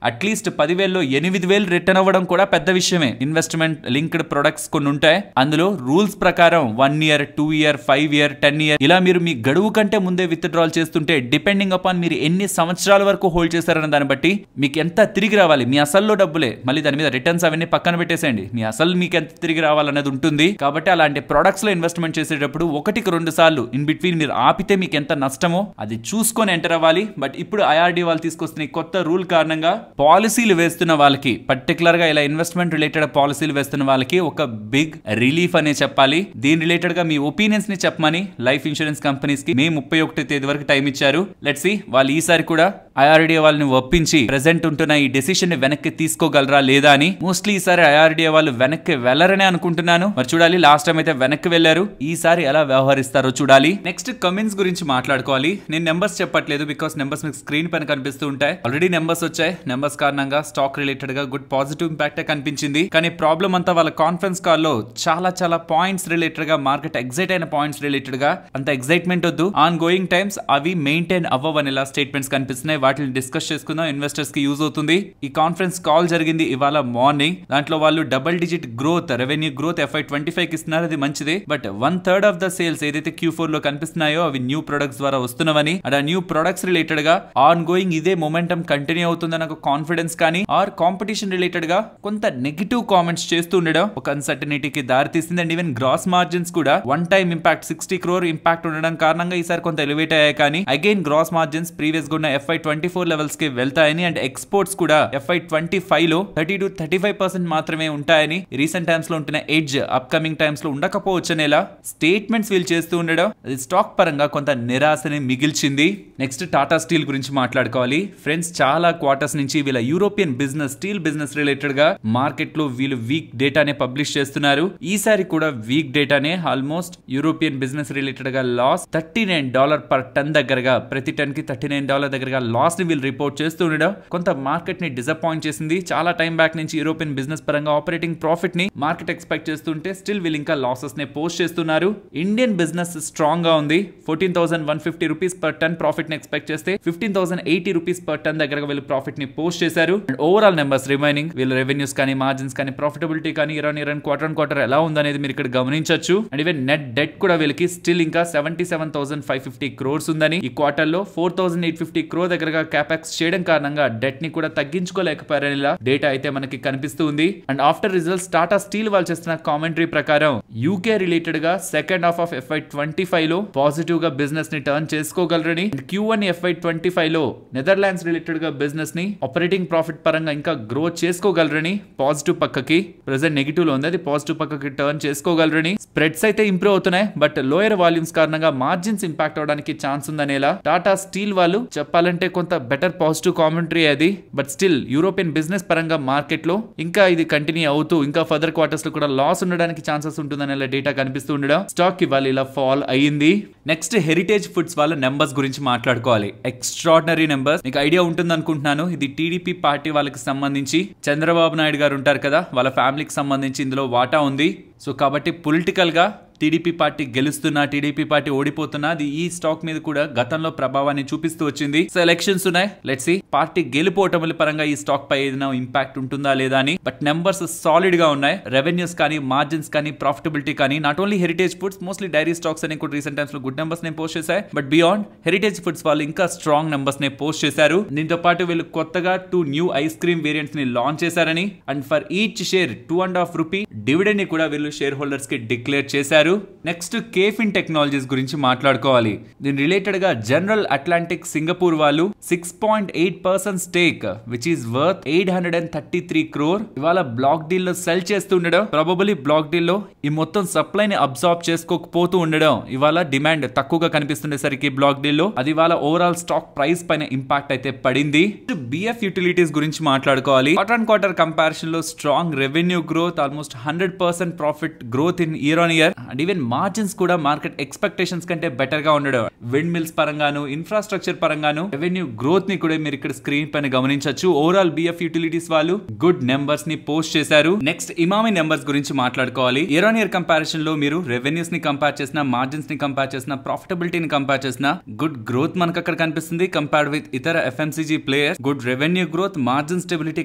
అట్లీస్ట్ 10,000లో 8,000 రిటర్న్ అవ్వడం కూడా పెద్ద విషయమే. ఇన్వెస్ట్మెంట్ లింక్డ్ ప్రొడక్ట్స్ కొన్ని ఉంటాయి, అందులో రూల్స్ ప్రకారం 1 year 2 year 5 year 10 year ఇలా మీరు మీ గడువు కంటే ముందే విత్డ్రాల్ చేస్తుంటే డిపెండింగ్ అపాన్ మీరు ఎన్ని సంవత్సరాల వరకు హోల్డ్ చేశారన్న దాన్ని బట్టి మీకు ఎంత తిరిగి రావాలి, మీ అసల్లో డబ్బులే, మళ్ళీ దాని మీద రిటర్న్స్ అవన్నీ పక్కన పెట్టేసేయండి, మీ అసలు మీకు ఎంత తిరిగి రావాలనేది ఉంటుంది. కాబట్టి అలాంటి ప్రొడక్ట్స్ లో ఇన్వెస్ట్మెంట్ చేసేటప్పుడు 1-2 సార్లు ఇన్ బిట్వీన్ మీరు ఆపితే మీకు ఎంత నష్టమో అది చూసుకొని ఎంటర్ అవ్వాలి. బట్ ఇప్పుడు ఐఆర్డీ వాళ్ళు తీసుకొస్తున్న కొత్త రూల్ కారణంగా పాలసీలు వేస్తున్న వాళ్ళకి, పర్టికులర్ గా ఇలా ఇన్వెస్ట్మెంట్ రిలేటెడ్ పాలసీలు వేస్తున్న వాళ్ళకి ఒక బిగ్ రిలీఫ్ అనే చెప్పాలి. దీని రిలేటెడ్ గా మీ ఒపీనియన్స్ ని చెప్పమని లైఫ్ ఇన్సూరెన్స్ కంపెనీస్ కి మే 31వ తేదీ వరకు టైం ఇచ్చారు. లెట్స్ సీ వాళ్ళు ఈసారి కూడా ఐఆర్డీఏ వాళ్ళని ఒప్పించి ప్రెసెంట్ ఉంటున్న ఈ డెసిషన్ ని వెనక్కి తీసుకోగలరా లేదా అని. మోస్ట్లీ ఈసారి ఐఆర్డీఏ వాళ్ళు వెనక్కి వెళ్లరనే అనుకుంటున్నాను, మరి చూడాలి. లాస్ట్ టైం అయితే వెనక్కి వెళ్లారు, ఈసారి ఎలా వ్యవహరిస్తారో చూడాలి. నెక్స్ట్ కమిన్స్ గురించి మాట్లాడుకోవాలి. నేను నెంబర్స్ చెప్పట్లేదు బికాస్ నెంబర్స్ మీకు స్క్రీన్ పైన కనిపిస్తూ ఉంటాయి. ఆల్రెడీ నెంబర్స్ వచ్చాయి, నెంబర్స్ కారణంగా స్టాక్ రిలేటెడ్ గా గుడ్ పాజిటివ్ ఇంపాక్ట్ కనిపించింది. కానీ ప్రాబ్లం అంతా వాళ్ళ కాన్ఫరెన్స్ కాల్ లో చాలా పాయింట్స్ రిలేటెడ్ గా, మార్కెట్ ఎగ్జైట్ అయిన పాయింట్స్ రిలేటెడ్ గా అంత ఎగ్జైట్మెంట్ వద్దు, ఆన్ గోయింగ్ టైమ్స్ అవి మెయింటైన్ అవ్వవనేలా స్టేట్మెంట్స్ కనిపిస్తున్నాయి. వాటిని డిస్కస్ చేసుకుందాం, ఇన్వెస్టర్స్ కి యూజ్ అవుతుంది. ఈ కాన్ఫరెన్స్ కాల్ జరిగింది ఇవాళ మార్నింగ్. దాంట్లో వాళ్ళు double digit growth, revenue growth FY25 కి ఇస్తున్నారు, అది మంచిదే. బట్ 1/3 ఆఫ్ ద సేల్స్ ఏదైతే Q4 లో కనిపిస్తున్నాయో అవి న్యూ ప్రొడక్ట్స్ ద్వారా వస్తున్నవని, ఆ న్యూ ప్రొడక్ట్స్ రిలేటెడ్ గా ఆన్ గోయింగ్ ఇదే మొమెంటం కంటిన్యూ అవుతుందని ఒక కాన్ఫిడెన్స్ కానీ, ఆర్ కాంపిటీషన్ రిలేటెడ్ గా కొంత నెగిటివ్ కామెంట్స్ చేస్తూ ఉండడం ఒక అన్సర్టనిటీకి దారితీసింది. అండ్ ఈవెన్ గ్రాస్ మార్జిన్స్ కూడా one time impact 60 crore impact ఉండడం కారణంగా ఈసారి కొంత ఎలివేట్ అయ్యాయి. కానీ అగైన్ గ్రాస్ మార్జిన్స్ ప్రీవియస్ గా ఉన్న FY24 లెవెల్స్ కి వెళ్తాయని, అండ్ ఎక్స్పోర్ట్స్ కూడా FY25 లో 30-35% మాత్రమే ఉంటాయని, రీసెంట్ టైమ్స్ లో ఉంటున్న ఎడ్జ్ అప్కమింగ్ టైమ్స్ లో ఉండకపోవచ్చు అనేలా స్టేట్మెంట్స్ వీళ్ళు చేస్తూ ఉండడం అది స్టాక్ పరంగా కొంత నిరాశని మిగిల్చింది. నెక్స్ట్ టాటా స్టీల్ గురించి మాట్లాడుకోవాలి. ఫ్రెండ్స్, చాలా క్వార్టర్స్ నుంచి వీళ్ళ European business, steel business related గా మార్కెట్ లో వీళ్ళు వీక్ డేటానే పబ్లిష్ చేస్తున్నారు. ఈసారి కూడా వీక్ డేటానే, ఆల్మోస్ట్ యూరోపియన్ బిజినెస్ రిలేటెడ్ గా లాస్ $39 per ton దగ్గరగా, ప్రతి టన్ కి $39 దగ్గరగా లాస్ ని వీళ్ళు రిపోర్ట్ చేస్తూ ఉండడం కొంత మార్కెట్ ని డిసప్పాయింట్ చేసింది. చాలా టైం బ్యాక్ నుంచి యూరోపియన్ బిజినెస్ పరంగా ఆపరేటింగ్ ప్రాఫిట్ ని మార్కెట్ ఎక్స్పెక్ట్ చేస్తుంటే స్టిల్ వీళ్ళు ఇంకా లాసెస్ నే పోస్ట్ చేస్తున్నారు. ఇండియన్ బిజినెస్ స్ట్రాంగ్ గా ఉంది. 14,150 రూపీస్ పర్ టన్ ప్రాఫిట్ ని ఎక్స్పెక్ట్ చేస్తే 15,080 రూపీస్ పర్ టన్ దగ్గర వీళ్ళు ప్రాఫిట్ ని పోస్ట్ చేశారు. అండ్ ఓవరాల్ నెంబర్స్ రిమైనింగ్ వీళ్ళ రెవెన్యూస్ కానీ, మార్జిన్స్ కానీ, ప్రాఫిటబిలిటీ కానీ ఇయర్ క్వార్టర్ ఎలా ఉందనేది మీరు ఇక్కడ గమనించొచ్చు. అండ్ ఈవెన్ నెట్ డెట్ కూడా వీళ్ళకి స్టిల్ ఇంకా 77,550 crores ఉందని, ఈ క్వార్టర్ లో 4,850 crore దగ్గరగా క్యాపెక్స్ చేయడం కారణంగా డెట్ ని కూడా తగ్గించుకోలేకపోయారనేలా డేటా అయితే మనకి కనిపిస్తూ ఉంది. And after results Tata steel వాళ్ళు చేస్తున్న కామెంటరీ ప్రకారం యూకే రిలేటెడ్ గా సెకండ్ హాఫ్ ఆఫ్ FY25 లో పాజిటివ్ గా బిజినెస్ ని టర్న్ చేసుకోగలరని, Q1 FY25 లో నెదర్లాండ్స్ రిలేటెడ్ గా బిజినెస్ ని ఆపరేటింగ్ ప్రాఫిట్ పరంగా ఇంకా గ్రో చేసుకోగలరని, పాజిటివ్ పక్కకి, ప్రెసెంట్ నెగిటివ్ లో ఉంది, అది పాజిటివ్ పక్కకి టర్న్ చేసుకోగలరని. స్ప్రెడ్స్ అయితే ఇంప్రూవ్ అవుతున్నాయి, బట్ లోయర్ వాల్యూమ్స్ కారణంగా మార్జిన్స్ ఇంపాక్ట్ అవడానికి ఛాన్స్ ఉందనేలా టాటా స్టీల్ వాళ్ళు చెప్పాలంటే కొంత బెటర్ పాజిటివ్ కామెంటరీ అది. బట్ స్టిల్ యూరోపియన్ బిజినెస్ పరంగా మార్కెట్ లో ఇంకా ఇది కంటిన్యూ అవుతూ ఇంకా ఫర్దర్ క్వార్టర్స్ లో కూడా లాస్ ఉండడానికి ఛాన్సెస్ ఉంటుందనే డేటా కనిపిస్తూ ఉండడం స్టాక్ ఇవాళ ఇలా ఫాల్ అయ్యింది. నెక్స్ట్ హెరిటేజ్ ఫుడ్స్ వాళ్ళ నెంబర్స్ గురించి మాట్లాడుకోవాలి. ఎక్స్ట్రాడినరీ నెంబర్స్, మీకు ఐడియా ఉంటుంది అనుకుంటున్నాను. ఇది టీడీపీ పార్టీ వాళ్ళకి సంబంధించి, చంద్రబాబు నాయుడు గారు ఉంటారు కదా, వాళ్ళ ఫ్యామిలీకి సంబంధించి ఇందులో వాటా ఉంది. సో కాబట్టి పొలిటికల్ గా టీడీపీ పార్టీ గెలుస్తున్నా, టీడీపీ పార్టీ ఓడిపోతున్నా, అది ఈ స్టాక్ మీద కూడా గతంలో ప్రభావాన్ని చూపిస్తూ వచ్చింది. సో ఎలక్షన్స్ ఉన్నాయి, లెట్స్ సీ పార్టీ గెలుపోవటముల పరంగా ఈ స్టాక్ పై ఏదైనా ఇంపాక్ట్ ఉంటుందా లేదా అని. బట్ నెంబర్స్ సాలిడ్ గా ఉన్నాయి. రెవెన్యూస్ కానీ, మార్జిన్స్ కానీ, ప్రాఫిటబిలిటీ కానీ, not only Heritage Foods, mostly dairy stocks అని కూడా రీసెంట్ టైమ్స్ లో గుడ్ నెంబర్స్ నే పోస్ట్ చేశాయి. బట్ బియాండ్ హెరిటేజ్ ఫుడ్స్ వాళ్ళు ఇంకా స్ట్రాంగ్ నెంబర్స్ నే పోస్ట్ చేశారు. దీంతో పాటు వీళ్ళు కొత్తగా 2 న్యూ ఐస్ క్రీమ్ వేరియంట్స్ ని లాంచ్ చేశారని, and for each share 2.5 rupee dividend ని కూడా వీళ్ళు షేర్ హోల్డర్స్ కి డిక్లేర్ చేశారు. నెక్స్ట్ కేఫిన్ టెక్నాలజీస్ గురించి మాట్లాడుకోవాలి. దీని రిలేటెడ్ గా జనరల్ అట్లాంటిక్ సింగపూర్ వాళ్ళు 6.8% stake which is worth 833 crore ఇవాళ బ్లాక్ డీల్ లో సెల్ చేస్తూ ఉండడం, ప్రాబబుల్లీ బ్లాక్ డీల్ లో ఈ మొత్తం సప్లై ని అబ్జార్బ్ చేసుకోకపోతూ ఉండడం, ఇవాళ డిమాండ్ తక్కువగా కనిపిస్తుండేసరికి బ్లాక్ డీల్ లో అది ఇవాళ ఓవరాల్ స్టాక్ ప్రైస్ పైన ఇంపాక్ట్ అయితే పడింది. బిఎఫ్ యూటిలిటీస్ గురించి మాట్లాడుకోవాలి. క్వార్టర్ కంపారిజన్ లో strong revenue growth, almost 100% profit growth in year on year. And even margins కూడా మార్కెట్ ఎక్స్పెక్టేషన్స్ కంటే బెటర్ గా ఉండడం, విండ్ మిల్స్ పరంగాను ఇన్ఫ్రాస్ట్రక్చర్ పరంగాను రెవెన్యూ గ్రోత్ ని కూడా మీరు ఇక్కడ స్క్రీన్ పైన గమనించవచ్చు. ఓవరాల్ బిఎఫ్ యూటిలిటీస్ వాళ్ళు గుడ్ నెంబర్స్ ని పోస్ట్ చేశారు. నెక్స్ట్ ఇమామి నెంబర్స్ గురించి మాట్లాడుకోవాలి. ఇయర్ ఆన్ ఇయర్ కంపారిజన్ లో మీరు రెవెన్యూస్ ని కంపేర్ చేసిన, మార్జిన్స్ ని కంపేర్ చేసిన, ప్రాఫిటబిలిటీని కంపేర్ చేసిన గుడ్ గ్రోత్ మనకు అక్కడ కనిపిస్తుంది. కంపేర్డ్ విత్ ఇతర FMCG players good revenue growth, margin stability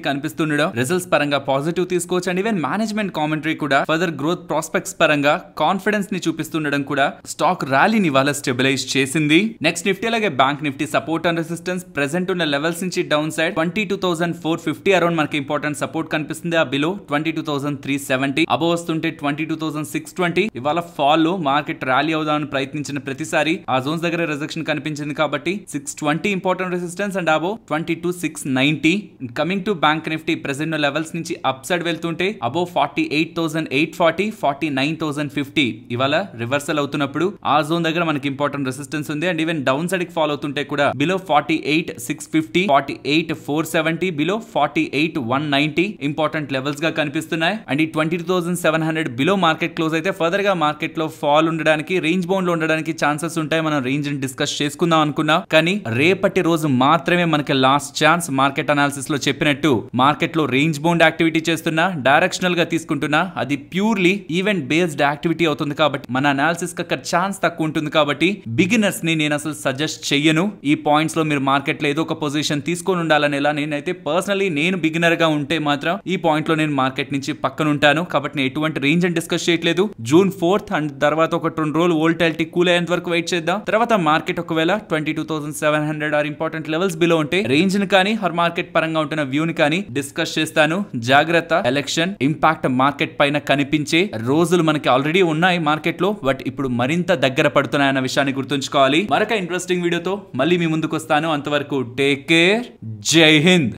కనిపిస్తుండడం, రిజల్ట్స్ పరంగా పాజిటివ్ తీసుకోవచ్చు. అండ్ ఈవెన్ మేనేజ్మెంట్ కామెంటరీ కూడా ఫర్దర్ గ్రోత్ ప్రాస్పెక్ట్స్ పరంగా కాన్ఫిడెన్స్ ని చూపిస్తుండడం కూడా స్టాక్ ర్యాలీని వాళ్ళ స్టెబిలైజ్ చేసింది. నెక్స్ట్ నిఫ్టీ అలాగే bank Nifty support and resistance present ఉన్న లెవెల్స్ నుంచి డౌన్ సైడ్ 22,450 అరౌండ్ మనకి ఇంపార్టెంట్ సపోర్ట్ కనిపిస్తుంది. ఆ బిలో 22,370 అబో వస్తుంటే 22,620. ఇవాళ ఫాల్ లో మార్కెట్ ర్యాలీ అవుదామని ప్రయత్నించిన ప్రతిసారి ఆ జోన్స్ దగ్గర రిజెక్షన్ కనిపించింది కాబట్టి 620 important resistance and above 22,690. Coming to bank Nifty present levels నుంచి అప్ సైడ్ వెళ్తుంటే అబో 48,840, 49,050 ఇవాళ రివర్సల్ అవుతున్నప్పుడు ఆ జోన్ దగ్గర మనకి ఇంపార్టెంట్ రెసిస్టెన్స్ ఉంది. అండ్ ఈవెన్ డౌన్ సైడ్ కి ఫాలో అవుతుంటే కూడా బిలో 48,650, 48,470, బిలో 48,190 ఇంపార్టెంట్ లెవెల్స్ గా కనిపిస్తున్నాయి. అండ్ ఈ 22,700 బిలో మార్కెట్ క్లోజ్ అయితే ఫర్దర్ గా మార్కెట్ లో ఫాల్ ఉండడానికి, రేంజ్ బౌండ్ లో ఉండడానికి ఛాన్సెస్ ఉంటాయి. మనం రేంజ్ ని డిస్కస్ చేసుకుందాం అనుకున్నా కానీ రేపటి రోజు మాత్రమే మనకి లాస్ట్ ఛాన్స్. మార్కెట్ అనాలిసిస్ లో చెప్పినట్టు మార్కెట్ లో రేంజ్ బౌండ్ యాక్టివిటీ చేస్తున్నా, డైరెక్షనల్ గా తీసుకుంటున్నా, అది ప్యూర్లీ ఈవెంట్ బేస్డ్ యాక్టివిటీ అవుతుంది కాబట్టి మన అనాలిసిస్ కి అక్కడ ఛాన్స్ తక్కువ ఉంటుంది. కాబట్టి బిగినర్స్ ని నేను అసలు సజెస్ట్ చెయ్యను. ఈ పాయింట్స్ లో మీరు మార్కెట్ లో ఏదో ఒక పొజిషన్ తీసుకొని ఉండాలని ఎలా నేనైతే పర్సనలీ నేను బిగినర్ గా ఉంటే మాత్రం ఈ పాయింట్ లో నేను మార్కెట్ నుంచి పక్కన ఉంటాను. కాబట్టి నేను ఎటువంటి రేంజ్ అని డిస్కస్ చేయట్లేదు. జూన్ 4th అండ్ తర్వాత ఒక 2 రోజులు వోల్టాలిటీ కూల్ అయ్యేంత వరకు వెయిట్ చేద్దాం. తర్వాత మార్కెట్ ఒకవేళ 22,700 ఆర్ ఇంపార్టెంట్ లెవెల్స్ బిలో ఉంటే రేంజ్ ని కానీ హర్ మార్కెట్ పరంగా ఉంటున్న వ్యూ ని కానీ డిస్కస్ చేస్తాను. జాగ్రత్త, ఎలక్షన్ ఇంపాక్ట్ మార్కెట్ పైన కనిపించే రోజులు మనకి ఆల్రెడీ ఉన్నాయి మార్కెట్ లో, బట్ ఇప్పుడు మరింత దగ్గర పడుతున్నాయన్న విషయాన్ని గుర్తుంచుకోవాలి. మరొక ఇంట్రెస్టింగ్ వీడియోతో మళ్ళీ మీ ముందుకు వస్తాను. అంతవరకు టేక్ కేర్. జై హింద్.